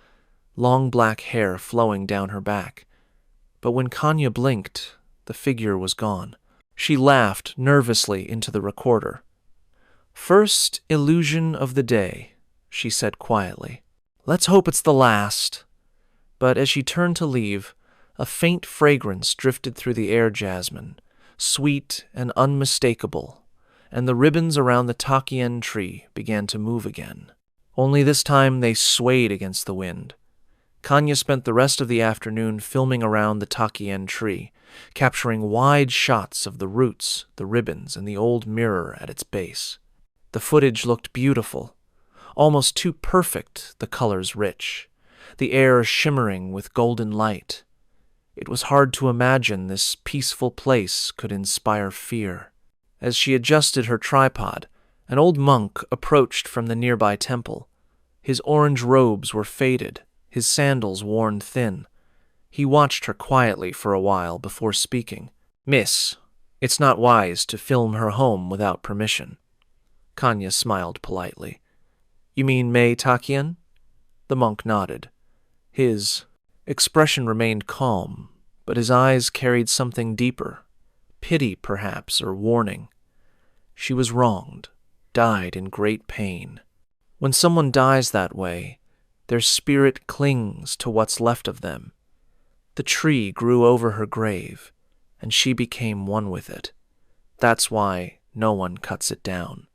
Speaker 1: long black hair flowing down her back. But when Kanya blinked, the figure was gone. She laughed nervously into the recorder. "First illusion of the day," she said quietly. "Let's hope it's the last." But as she turned to leave, a faint fragrance drifted through the air jasmine, sweet and unmistakable, and the ribbons around the Takian tree began to move again. Only this time they swayed against the wind. Kanya spent the rest of the afternoon filming around the Takian tree, capturing wide shots of the roots, the ribbons, and the old mirror at its base. The footage looked beautiful, almost too perfect, the colors rich, the air shimmering with golden light. It was hard to imagine this peaceful place could inspire fear. As she adjusted her tripod, an old monk approached from the nearby temple. His orange robes were faded, his sandals worn thin. He watched her quietly for a while before speaking. "Miss, it's not wise to film her home without permission." Kanya smiled politely. "You mean Mae Takien?" The monk nodded. His expression remained calm, but his eyes carried something deeper. Pity, perhaps, or warning. She was wronged, died in great pain. When someone dies that way, their spirit clings to what's left of them. The tree grew over her grave, and she became one with it. That's why no one cuts it down.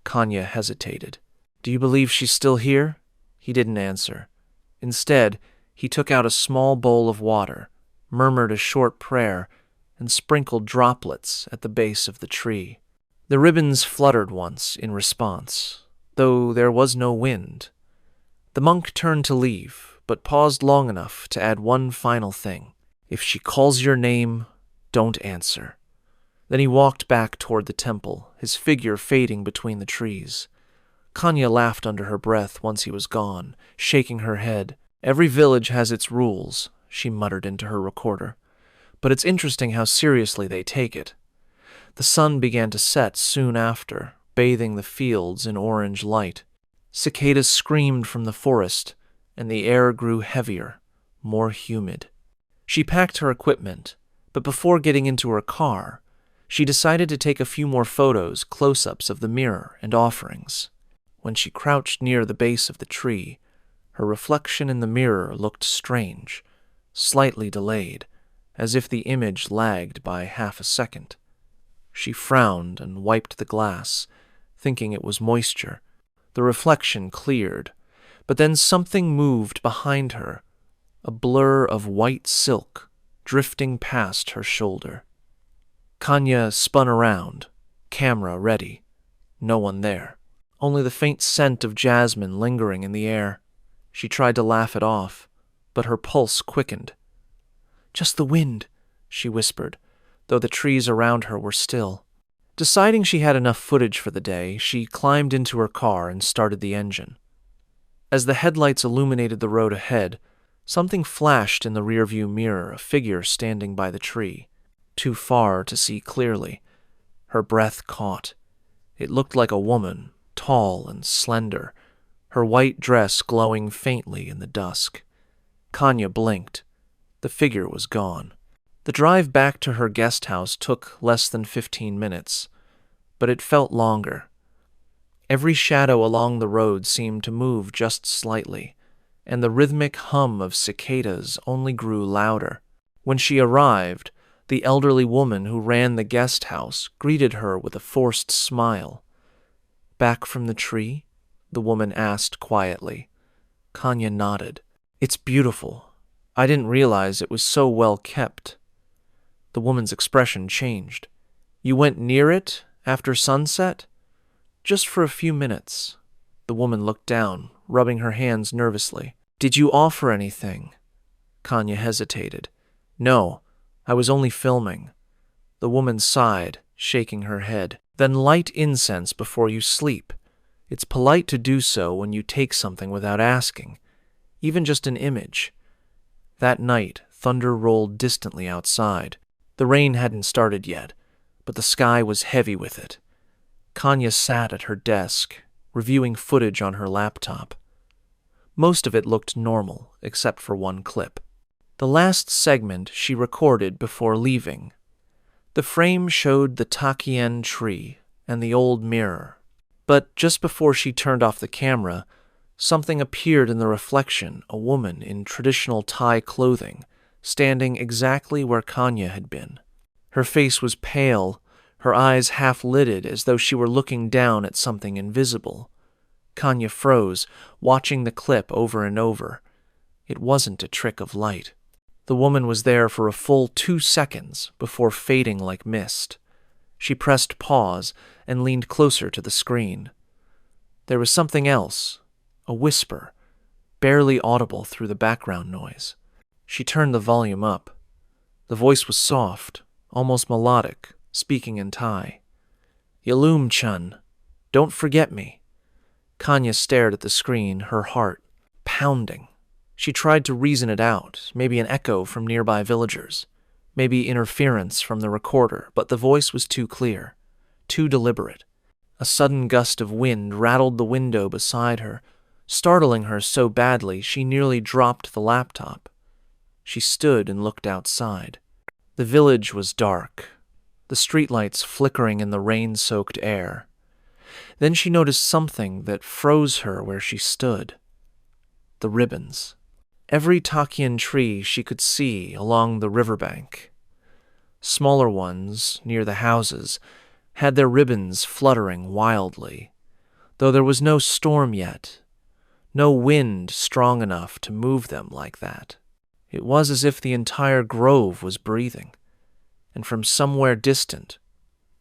Speaker 1: Kanya hesitated. "Do you believe she's still here?" He didn't answer. Instead, he took out a small bowl of water, murmured a short prayer, and sprinkled droplets at the base of the tree. The ribbons fluttered once in response, though there was no wind. The monk turned to leave, but paused long enough to add one final thing. "If she calls your name, don't answer." Then he walked back toward the temple, his figure fading between the trees. Kanya laughed under her breath once he was gone, shaking her head. "Every village has its rules," she muttered into her recorder. "But it's interesting how seriously they take it." The sun began to set soon after, bathing the fields in orange light. Cicadas screamed from the forest, and the air grew heavier, more humid. She packed her equipment, but before getting into her car, she decided to take a few more photos, close-ups of the mirror and offerings. When she crouched near the base of the tree, her reflection in the mirror looked strange, slightly delayed, as if the image lagged by half a second. She frowned and wiped the glass, thinking it was moisture. The reflection cleared, but then something moved behind her, a blur of white silk drifting past her shoulder. Kanya spun around, camera ready. No one there. Only the faint scent of jasmine lingering in the air. She tried to laugh it off, but her pulse quickened. "Just the wind," she whispered, though the trees around her were still. Deciding she had enough footage for the day, she climbed into her car and started the engine. As the headlights illuminated the road ahead, something flashed in the rearview mirror, a figure standing by the tree, too far to see clearly. Her breath caught. It looked like a woman, tall and slender, her white dress glowing faintly in the dusk. Kanya blinked. The figure was gone. The drive back to her guest house took less than 15 minutes, but it felt longer. Every shadow along the road seemed to move just slightly, and the rhythmic hum of cicadas only grew louder. When she arrived, the elderly woman who ran the guest house greeted her with a forced smile. "Back from the tree?" the woman asked quietly. Kanya nodded. "It's beautiful. I didn't realize it was so well kept." The woman's expression changed. "You went near it after sunset?" "Just for a few minutes." The woman looked down, rubbing her hands nervously. "Did you offer anything?" Kanya hesitated. "No, I was only filming." The woman sighed, shaking her head. "Then light incense before you sleep. It's polite to do so when you take something without asking, even just an image." That night, thunder rolled distantly outside. The rain hadn't started yet, but the sky was heavy with it. Kanya sat at her desk, reviewing footage on her laptop. Most of it looked normal, except for one clip. The last segment she recorded before leaving. The frame showed the Takian tree and the old mirror. But just before she turned off the camera, something appeared in the reflection, a woman in traditional Thai clothing, standing exactly where Kanya had been. Her face was pale, her eyes half-lidded as though she were looking down at something invisible. Kanya froze, watching the clip over and over. It wasn't a trick of light. The woman was there for a full 2 seconds before fading like mist. She pressed pause and leaned closer to the screen. There was something else, a whisper, barely audible through the background noise. She turned the volume up. The voice was soft, almost melodic, speaking in Thai. "Yalum Chun, don't forget me." Kanya stared at the screen, her heart pounding. She tried to reason it out, maybe an echo from nearby villagers, maybe interference from the recorder, but the voice was too clear, too deliberate. A sudden gust of wind rattled the window beside her, startling her so badly she nearly dropped the laptop. She stood and looked outside. The village was dark, the streetlights flickering in the rain-soaked air. Then she noticed something that froze her where she stood. The ribbons. Every Takian tree she could see along the riverbank. Smaller ones, near the houses, had their ribbons fluttering wildly, though there was no storm yet, no wind strong enough to move them like that. It was as if the entire grove was breathing, and from somewhere distant,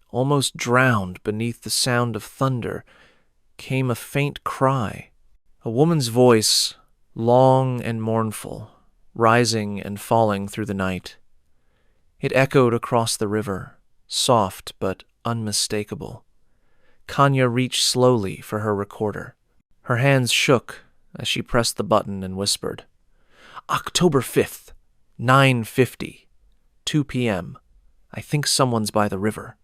Speaker 1: almost drowned beneath the sound of thunder, came a faint cry. A woman's voice, long and mournful, rising and falling through the night. It echoed across the river, soft but unmistakable. Kanya reached slowly for her recorder. Her hands shook as she pressed the button and whispered, "October 5th, 9:50, 2 p.m. I think someone's by the river."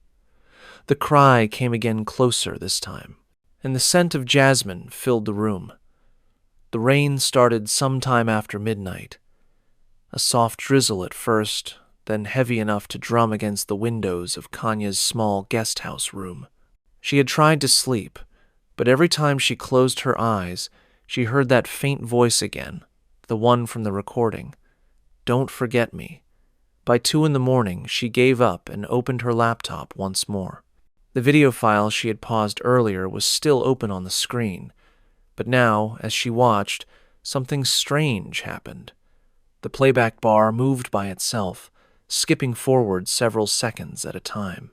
Speaker 1: The cry came again closer this time, and the scent of jasmine filled the room. The rain started sometime after midnight. A soft drizzle at first, then heavy enough to drum against the windows of Kanya's small guest house room. She had tried to sleep, but every time she closed her eyes, she heard that faint voice again, the one from the recording. "Don't forget me. By 2 in the morning, she gave up and opened her laptop once more. The video file she had paused earlier was still open on the screen, but now, as she watched, something strange happened. The playback bar moved by itself, skipping forward several seconds at a time.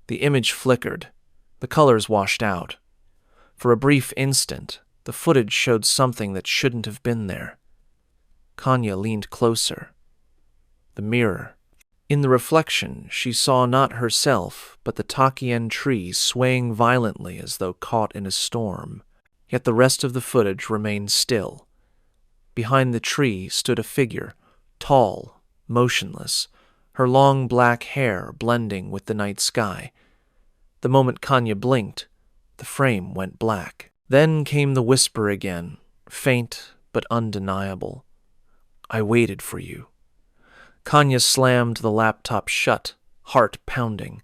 Speaker 1: The image flickered. The colors washed out. For a brief instant, the footage showed something that shouldn't have been there. Kanya leaned closer. The mirror. In the reflection, she saw not herself, but the Takian tree swaying violently as though caught in a storm. Yet the rest of the footage remained still. Behind the tree stood a figure, tall, motionless, her long black hair blending with the night sky. The moment Kanya blinked, the frame went black. Then came the whisper again, faint but undeniable. "I waited for you." Kanya slammed the laptop shut, heart pounding.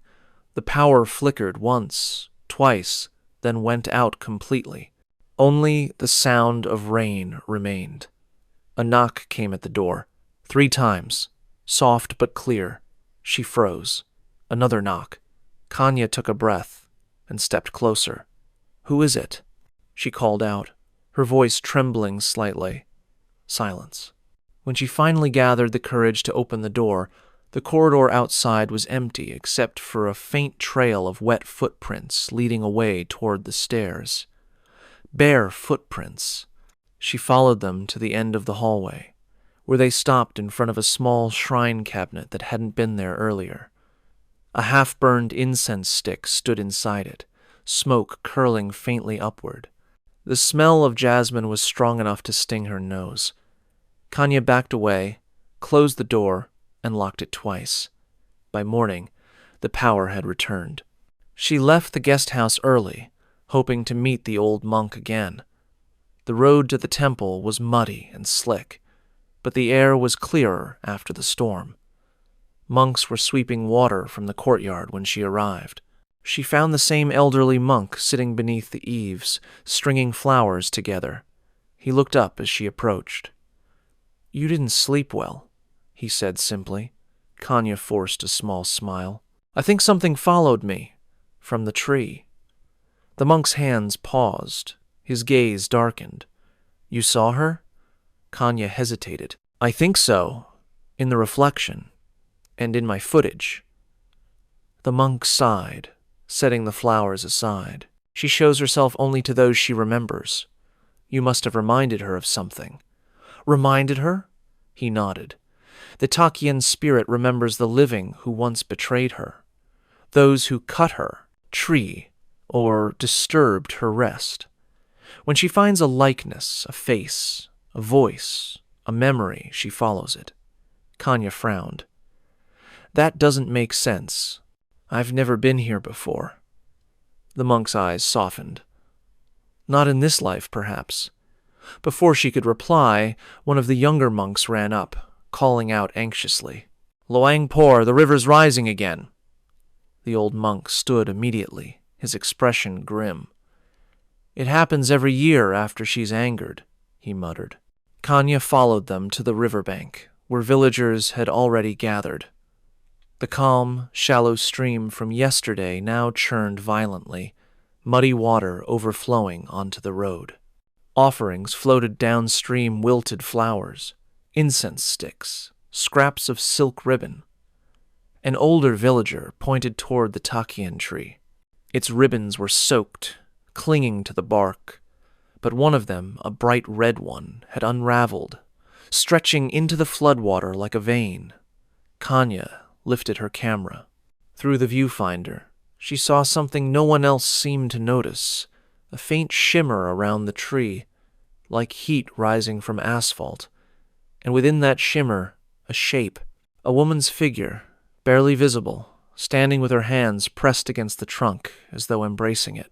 Speaker 1: The power flickered once, twice, then went out completely. Only the sound of rain remained. A knock came at the door, 3 times, soft but clear. She froze. Another knock. Kanya took a breath and stepped closer. "Who is it?" she called out, her voice trembling slightly. Silence. When she finally gathered the courage to open the door, the corridor outside was empty except for a faint trail of wet footprints leading away toward the stairs. Bare footprints. She followed them to the end of the hallway, where they stopped in front of a small shrine cabinet that hadn't been there earlier. A half-burned incense stick stood inside it, smoke curling faintly upward. The smell of jasmine was strong enough to sting her nose. Kanya backed away, closed the door, and locked it twice. By morning, the power had returned. She left the guest house early, hoping to meet the old monk again. The road to the temple was muddy and slick, but the air was clearer after the storm. Monks were sweeping water from the courtyard when she arrived. She found the same elderly monk sitting beneath the eaves, stringing flowers together. He looked up as she approached. "You didn't sleep well," he said simply. Kanya forced a small smile. "I think something followed me, from the tree." The monk's hands paused. His gaze darkened. "You saw her?" Kanya hesitated. "I think so, in the reflection, and in my footage." The monk sighed, setting the flowers aside. "She shows herself only to those she remembers. You must have reminded her of something." "Reminded her?" He nodded. "The Takian spirit remembers the living who once betrayed her, those who cut her, tree, or disturbed her rest. When she finds a likeness, a face, a voice, a memory, she follows it." Kanya frowned. "That doesn't make sense. I've never been here before." The monk's eyes softened. "Not in this life, perhaps." Before she could reply, one of the younger monks ran up, calling out anxiously, "Loang Por, the river's rising again." The old monk stood immediately, his expression grim. "It happens every year after she's angered," he muttered. Kanya followed them to the riverbank, where villagers had already gathered. The calm, shallow stream from yesterday now churned violently, muddy water overflowing onto the road. Offerings floated downstream, wilted flowers, incense sticks, scraps of silk ribbon. An older villager pointed toward the Takian tree. Its ribbons were soaked, clinging to the bark, but one of them, a bright red one, had unraveled, stretching into the floodwater like a vein. Kanya lifted her camera. Through the viewfinder, she saw something no one else seemed to notice, a faint shimmer around the tree, like heat rising from asphalt, and within that shimmer, a shape, a woman's figure, barely visible, standing with her hands pressed against the trunk as though embracing it.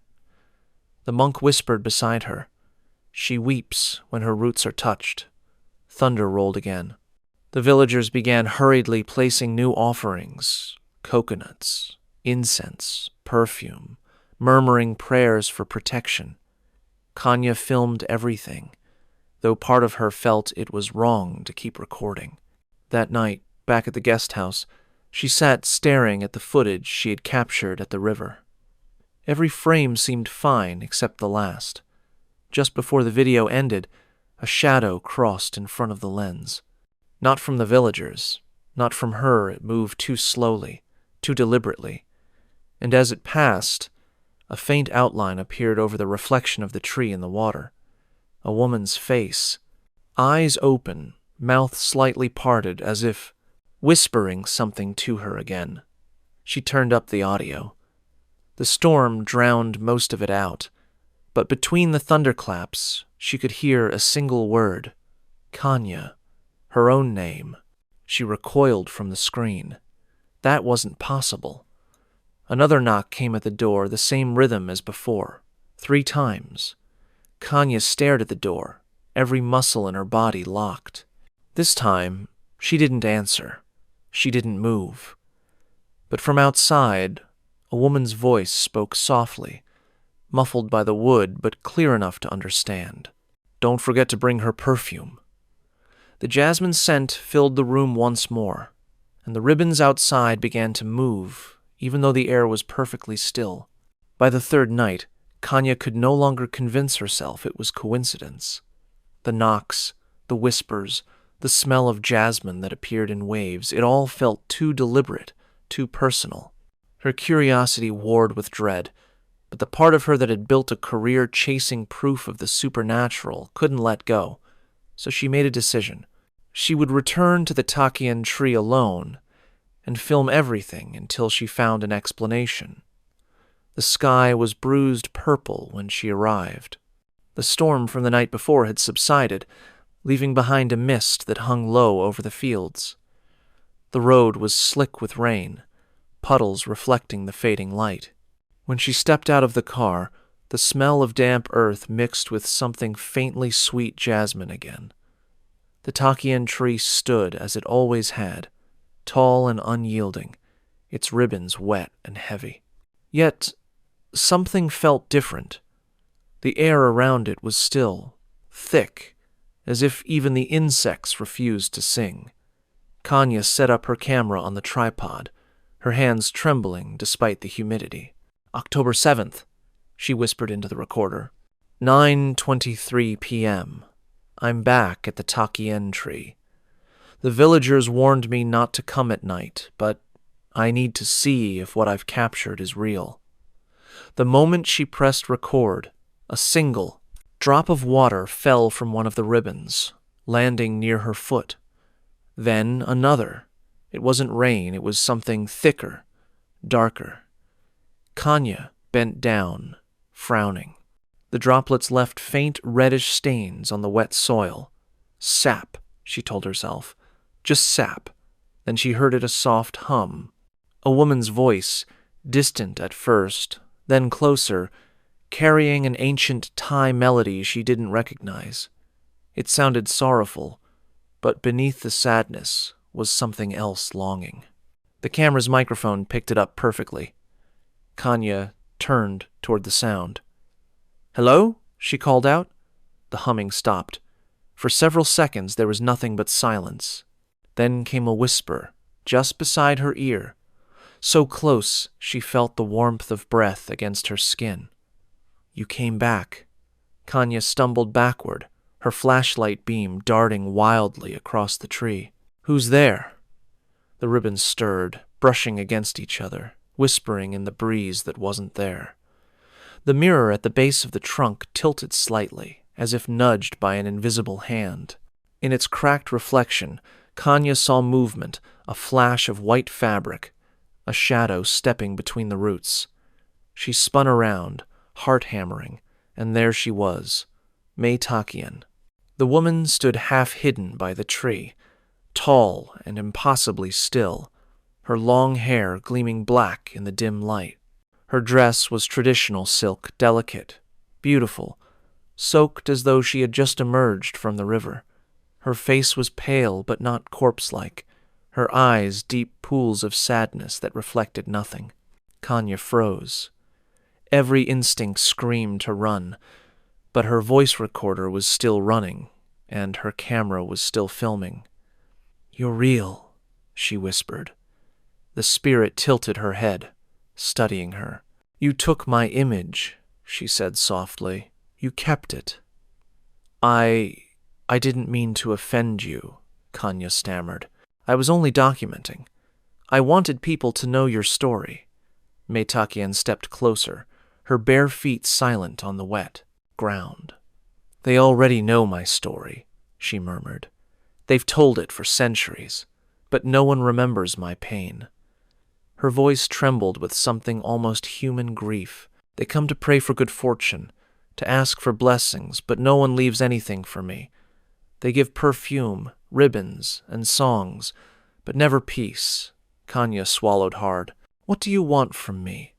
Speaker 1: The monk whispered beside her, "She weeps when her roots are touched." Thunder rolled again. The villagers began hurriedly placing new offerings, coconuts, incense, perfume, murmuring prayers for protection. Kanya filmed everything, though part of her felt it was wrong to keep recording. That night, Back at the guest house, she sat staring at the footage she had captured at the river. Every frame seemed fine except the last. Just before the video ended, a shadow crossed in front of the lens. Not from the villagers, not from her. It moved too slowly, too deliberately. And as it passed, a faint outline appeared over the reflection of the tree in the water. A woman's face, eyes open, mouth slightly parted as if whispering something to her again. She turned up the audio. The storm drowned most of it out, but between the thunderclaps, she could hear a single word, Kanya, her own name. She recoiled from the screen. That wasn't possible. Another knock came at the door, the same rhythm as before, 3 times. Kanya stared at the door, every muscle in her body locked. This time, she didn't answer. She didn't move. But from outside, a woman's voice spoke softly, muffled by the wood but clear enough to understand. Don't forget to bring her perfume. The jasmine scent filled the room once more, and the ribbons outside began to move, even though the air was perfectly still. By the 3rd night, Kanya could no longer convince herself it was coincidence. The knocks, the whispers, the smell of jasmine that appeared in waves, it all felt too deliberate, too personal. Her curiosity warred with dread, but the part of her that had built a career chasing proof of the supernatural couldn't let go, so she made a decision. She would return to the Takian tree alone and film everything until she found an explanation. The sky was bruised purple when she arrived. The storm from the night before had subsided, leaving behind a mist that hung low over the fields. The road was slick with rain, puddles reflecting the fading light. When she stepped out of the car, the smell of damp earth mixed with something faintly sweet jasmine again. The Takian tree stood as it always had, tall and unyielding, its ribbons wet and heavy. Yet, something felt different. The air around it was still, thick, as if even the insects refused to sing. Kanya set up her camera on the tripod, her hands trembling despite the humidity. October 7th, she whispered into the recorder. 9:23 p.m. I'm back at the Takian tree. The villagers warned me not to come at night, but I need to see if what I've captured is real. The moment she pressed record, a single drop of water fell from one of the ribbons, landing near her foot. Then another. It wasn't rain, it was something thicker, darker. Kanya bent down, frowning. The droplets left faint reddish stains on the wet soil. Sap, she told herself. Just sap. Then she heard it a soft hum. A woman's voice, distant at first, then closer, carrying an ancient Thai melody she didn't recognize. It sounded sorrowful, but beneath the sadness was something else longing. The camera's microphone picked it up perfectly. Kanya turned toward the sound. "Hello?" she called out. The humming stopped. For several seconds there was nothing but silence. Then came a whisper, just beside her ear, so close she felt the warmth of breath against her skin. "You came back." Kanya stumbled backward, her flashlight beam darting wildly across the tree. "Who's there?" The ribbons stirred, brushing against each other, whispering in the breeze that wasn't there. The mirror at the base of the trunk tilted slightly, as if nudged by an invisible hand. In its cracked reflection, Kanya saw movement, a flash of white fabric, a shadow stepping between the roots. She spun around, heart hammering, and there she was, Mae Takien. The woman stood half hidden by the tree, tall and impossibly still, her long hair gleaming black in the dim light. Her dress was traditional silk, delicate, beautiful, soaked as though she had just emerged from the river. Her face was pale but not corpse-like, her eyes deep pools of sadness that reflected nothing. Kanya froze. Every instinct screamed to run, but her voice recorder was still running, and her camera was still filming. "You're real," she whispered. The spirit tilted her head, studying her. You took my image, she said softly. You kept it. I didn't mean to offend you, Kanya stammered. I was only documenting. I wanted people to know your story. Mae Takien stepped closer, her bare feet silent on the wet ground. They already know my story, she murmured. They've told it for centuries, but no one remembers my pain. Her voice trembled with something almost human grief. They come to pray for good fortune, to ask for blessings, but no one leaves anything for me. They give perfume, ribbons, and songs, but never peace. Kanya swallowed hard. What do you want from me?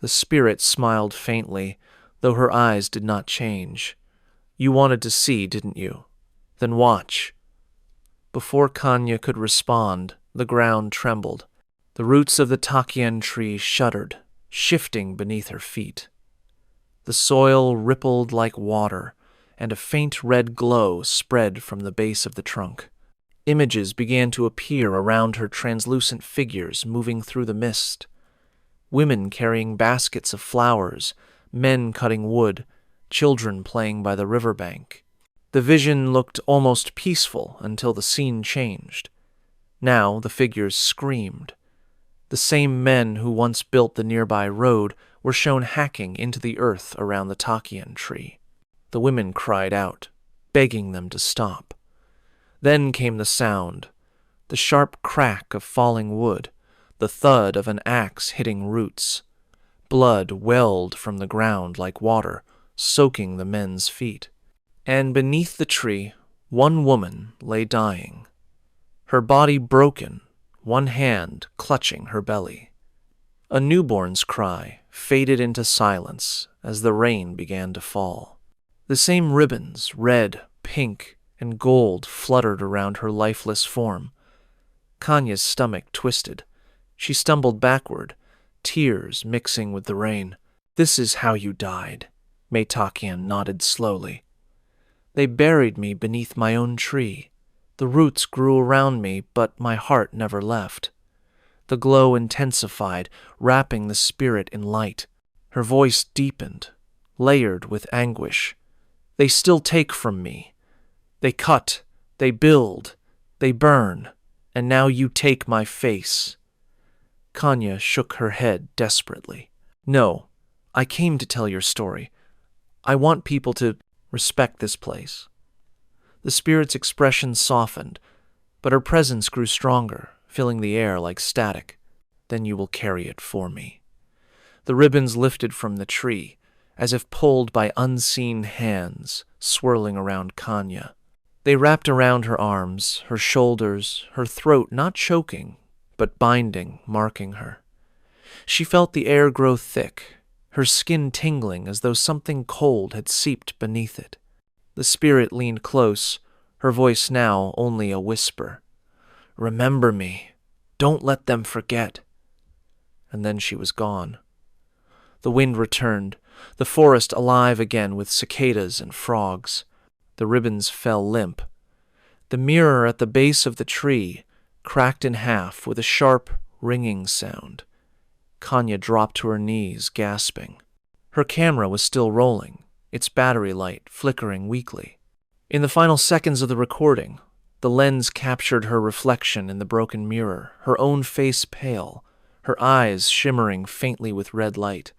Speaker 1: The spirit smiled faintly, though her eyes did not change. You wanted to see, didn't you? Then watch. Before Kanya could respond, the ground trembled. The roots of the Takian tree shuddered, shifting beneath her feet. The soil rippled like water, and a faint red glow spread from the base of the trunk. Images began to appear around her, translucent figures moving through the mist. Women carrying baskets of flowers, men cutting wood, children playing by the riverbank. The vision looked almost peaceful until the scene changed. Now the figures screamed. The same men who once built the nearby road were shown hacking into the earth around the Takian tree. The women cried out, begging them to stop. Then came the sound, the sharp crack of falling wood, the thud of an axe hitting roots. Blood welled from the ground like water, soaking the men's feet. And beneath the tree, one woman lay dying, her body broken, one hand clutching her belly. A newborn's cry faded into silence as the rain began to fall. The same ribbons, red, pink, and gold, fluttered around her lifeless form. Kanya's stomach twisted. She stumbled backward, tears mixing with the rain. This is how you died, Mae Takien nodded slowly. They buried me beneath my own tree. The roots grew around me, but my heart never left. The glow intensified, wrapping the spirit in light. Her voice deepened, layered with anguish. They still take from me. They cut, they build, they burn, and now you take my face. Kanya shook her head desperately. No, I came to tell your story. I want people to respect this place. The spirit's expression softened, but her presence grew stronger, filling the air like static. Then you will carry it for me. The ribbons lifted from the tree, as if pulled by unseen hands, swirling around Kanya. They wrapped around her arms, her shoulders, her throat, not choking, but binding, marking her. She felt the air grow thick, her skin tingling as though something cold had seeped beneath it. The spirit leaned close, her voice now only a whisper. Remember me. Don't let them forget. And then she was gone. The wind returned, the forest alive again with cicadas and frogs. The ribbons fell limp. The mirror at the base of the tree cracked in half with a sharp, ringing sound. Kanya dropped to her knees, gasping. Her camera was still rolling, its battery light flickering weakly. In the final seconds of the recording, the lens captured her reflection in the broken mirror, her own face pale, her eyes shimmering faintly with red light.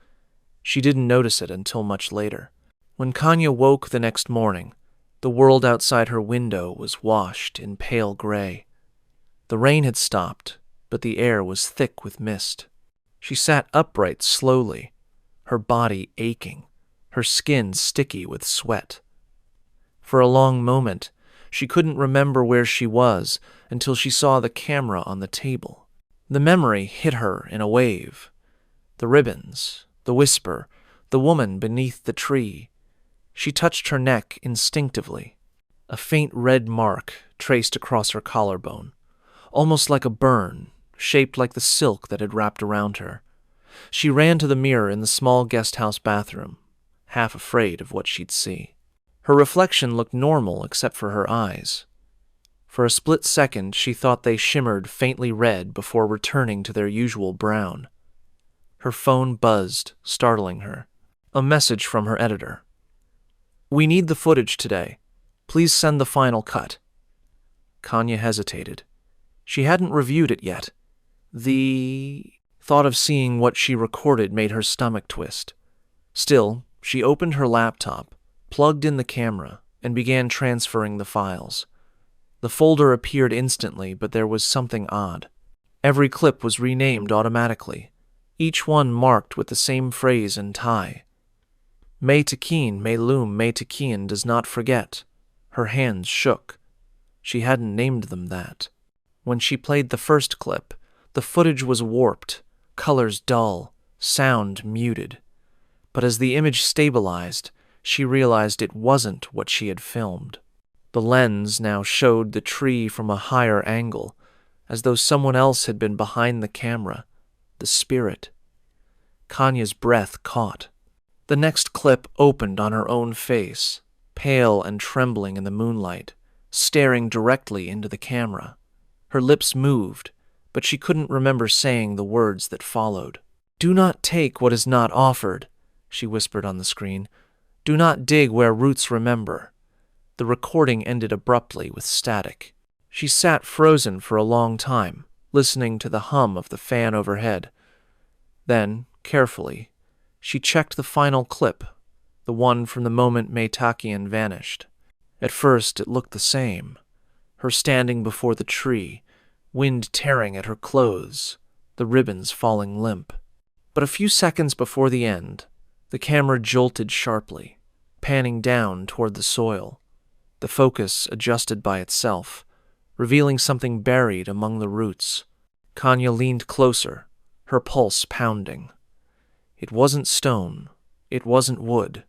Speaker 1: She didn't notice it until much later. When Kanya woke the next morning, the world outside her window was washed in pale gray. The rain had stopped, but the air was thick with mist. She sat upright slowly, her body aching, her skin sticky with sweat. For a long moment, she couldn't remember where she was until she saw the camera on the table. The memory hit her in a wave. The ribbons, the whisper, the woman beneath the tree. She touched her neck instinctively. A faint red mark traced across her collarbone, almost like a burn, shaped like the silk that had wrapped around her. She ran to the mirror in the small guest-house bathroom, half afraid of what she'd see. Her reflection looked normal except for her eyes. For a split second, she thought they shimmered faintly red before returning to their usual brown. Her phone buzzed, startling her. A message from her editor. "We need the footage today. Please send the final cut." Kanya hesitated. She hadn't reviewed it yet. The thought of seeing what she recorded made her stomach twist. Still, she opened her laptop, plugged in the camera, and began transferring the files. The folder appeared instantly, but there was something odd. Every clip was renamed automatically, each one marked with the same phrase in Thai. Mae Takien, Mae Takien does not forget. Her hands shook. She hadn't named them that. When she played the first clip, the footage was warped, colors dull, sound muted. But as the image stabilized, she realized it wasn't what she had filmed. The lens now showed the tree from a higher angle, as though someone else had been behind the camera, the spirit. Kanya's breath caught. The next clip opened on her own face, pale and trembling in the moonlight, staring directly into the camera. Her lips moved, but she couldn't remember saying the words that followed. "Do not take what is not offered," she whispered on the screen. "Do not dig where roots remember." The recording ended abruptly with static. She sat frozen for a long time, listening to the hum of the fan overhead. Then, carefully, she checked the final clip, the one from the moment Mae Takien vanished. At first it looked the same. Her standing before the tree, wind tearing at her clothes, the ribbons falling limp. But a few seconds before the end, the camera jolted sharply, panning down toward the soil. The focus adjusted by itself, revealing something buried among the roots. Kanya leaned closer, her pulse pounding. It wasn't stone, it wasn't wood,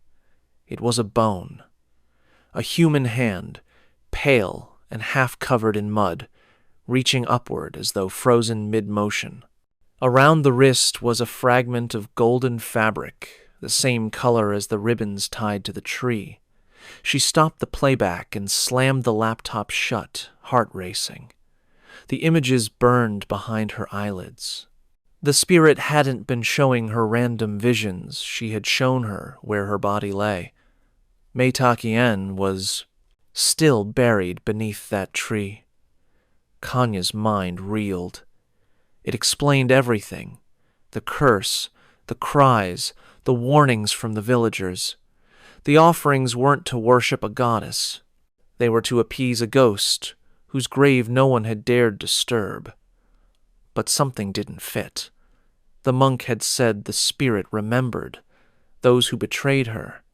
Speaker 1: it was a bone. A human hand, pale and half covered in mud, reaching upward as though frozen mid-motion. Around the wrist was a fragment of golden fabric, the same color as the ribbons tied to the tree. She stopped the playback and slammed the laptop shut, heart racing. The images burned behind her eyelids. The spirit hadn't been showing her random visions, she had shown her where her body lay. Mae Takien was still buried beneath that tree. Kanya's mind reeled. It explained everything. The curse, the cries, the warnings from the villagers. The offerings weren't to worship a goddess. They were to appease a ghost, whose grave no one had dared disturb. But something didn't fit. The monk had said the spirit remembered those who betrayed her.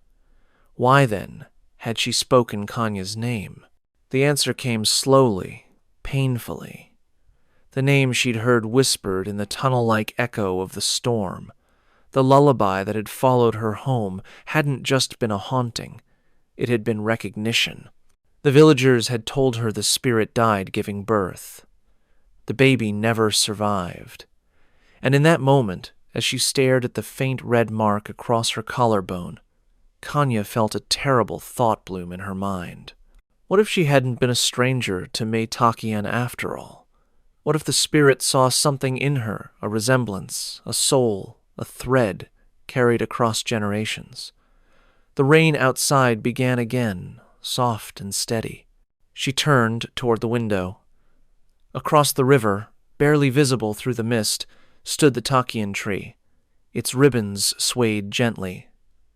Speaker 1: Why, then, had she spoken Kanya's name? The answer came slowly, painfully. The name she'd heard whispered in the tunnel-like echo of the storm. The lullaby that had followed her home hadn't just been a haunting. It had been recognition. The villagers had told her the spirit died giving birth. The baby never survived. And in that moment, as she stared at the faint red mark across her collarbone, Kanya felt a terrible thought bloom in her mind. What if she hadn't been a stranger to Mae Takien after all? What if the spirit saw something in her, a resemblance, a soul, a thread carried across generations? The rain outside began again, soft and steady. She turned toward the window. Across the river, barely visible through the mist, stood the Takian tree. Its ribbons swayed gently,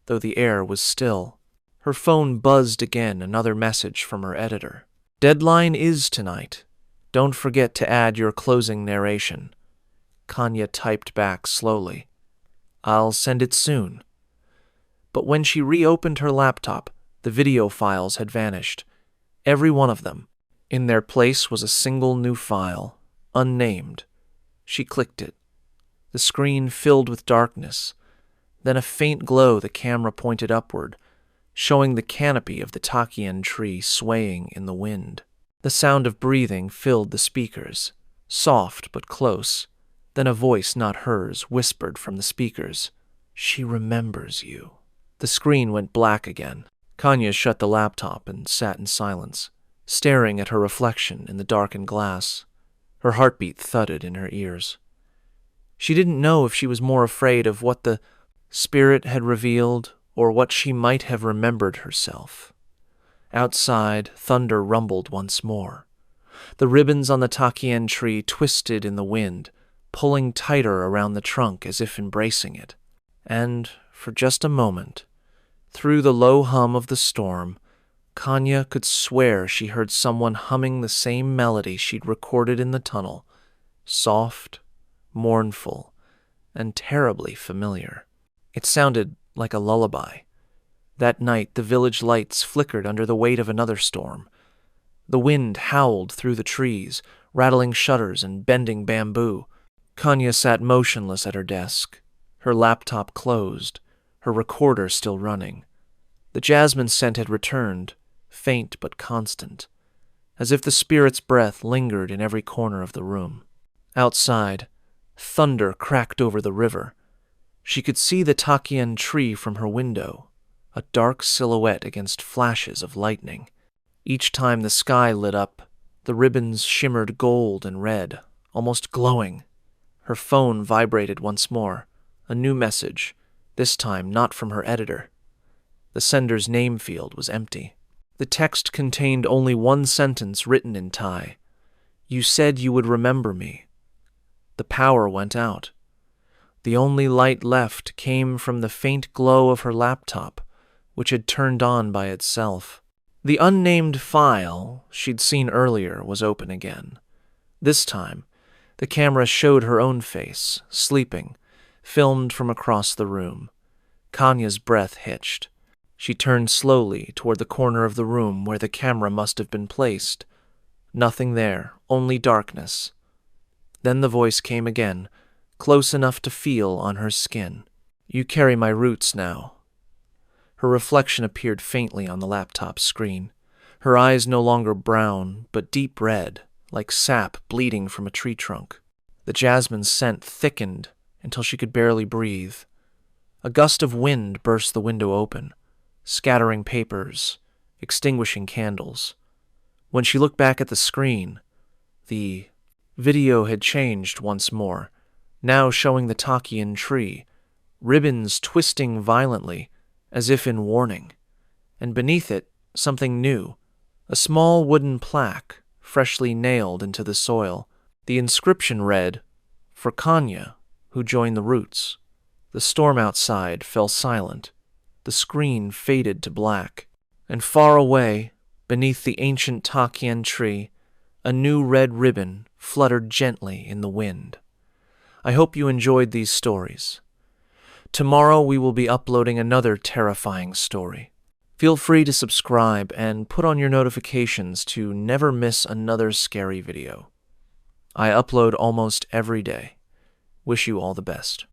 Speaker 1: though the air was still. Her phone buzzed again, another message from her editor. "Deadline is tonight. Don't forget to add your closing narration." Kanya typed back slowly. "I'll send it soon." But when she reopened her laptop, the video files had vanished. Every one of them. In their place was a single new file, unnamed. She clicked it. The screen filled with darkness. Then a faint glow, the camera pointed upward, showing the canopy of the Takian tree swaying in the wind. The sound of breathing filled the speakers, soft but close. Then a voice not hers whispered from the speakers, "She remembers you." The screen went black again. Kanya shut the laptop and sat in silence. staring at her reflection in the darkened glass. Her heartbeat thudded in her ears. She didn't know if she was more afraid of what the spirit had revealed or what she might have remembered herself. Outside, thunder rumbled once more. The ribbons on the Takian tree twisted in the wind, pulling tighter around the trunk as if embracing it. And, for just a moment, through the low hum of the storm, Kanya could swear she heard someone humming the same melody she'd recorded in the tunnel, soft, mournful, and terribly familiar. It sounded like a lullaby. That night, the village lights flickered under the weight of another storm. The wind howled through the trees, rattling shutters and bending bamboo. Kanya sat motionless at her desk, her laptop closed, her recorder still running. The jasmine scent had returned, faint but constant, as if the spirit's breath lingered in every corner of the room. Outside, thunder cracked over the river. She could see the Takian tree from her window, a dark silhouette against flashes of lightning. Each time the sky lit up, the ribbons shimmered gold and red, almost glowing. Her phone vibrated once more, a new message, this time not from her editor. The sender's name field was empty. The text contained only one sentence written in Thai. "You said you would remember me." The power went out. The only light left came from the faint glow of her laptop, which had turned on by itself. The unnamed file she'd seen earlier was open again. This time, the camera showed her own face, sleeping, filmed from across the room. Kanya's breath hitched. She turned slowly toward the corner of the room where the camera must have been placed. Nothing there, only darkness. Then the voice came again, close enough to feel on her skin. "You carry my roots now." Her reflection appeared faintly on the laptop screen. Her eyes no longer brown, but deep red, like sap bleeding from a tree trunk. The jasmine scent thickened until she could barely breathe. A gust of wind burst the window open, scattering papers, extinguishing candles. When she looked back at the screen, the video had changed once more, now showing the Takian tree, ribbons twisting violently, as if in warning. And beneath it, something new, a small wooden plaque, freshly nailed into the soil. The inscription read, "For Kanya, who joined the roots." The storm outside fell silent. The screen faded to black. And far away, beneath the ancient Takian tree, a new red ribbon fluttered gently in the wind. I hope you enjoyed these stories. Tomorrow we will be uploading another terrifying story. Feel free to subscribe and put on your notifications to never miss another scary video. I upload almost every day. Wish you all the best.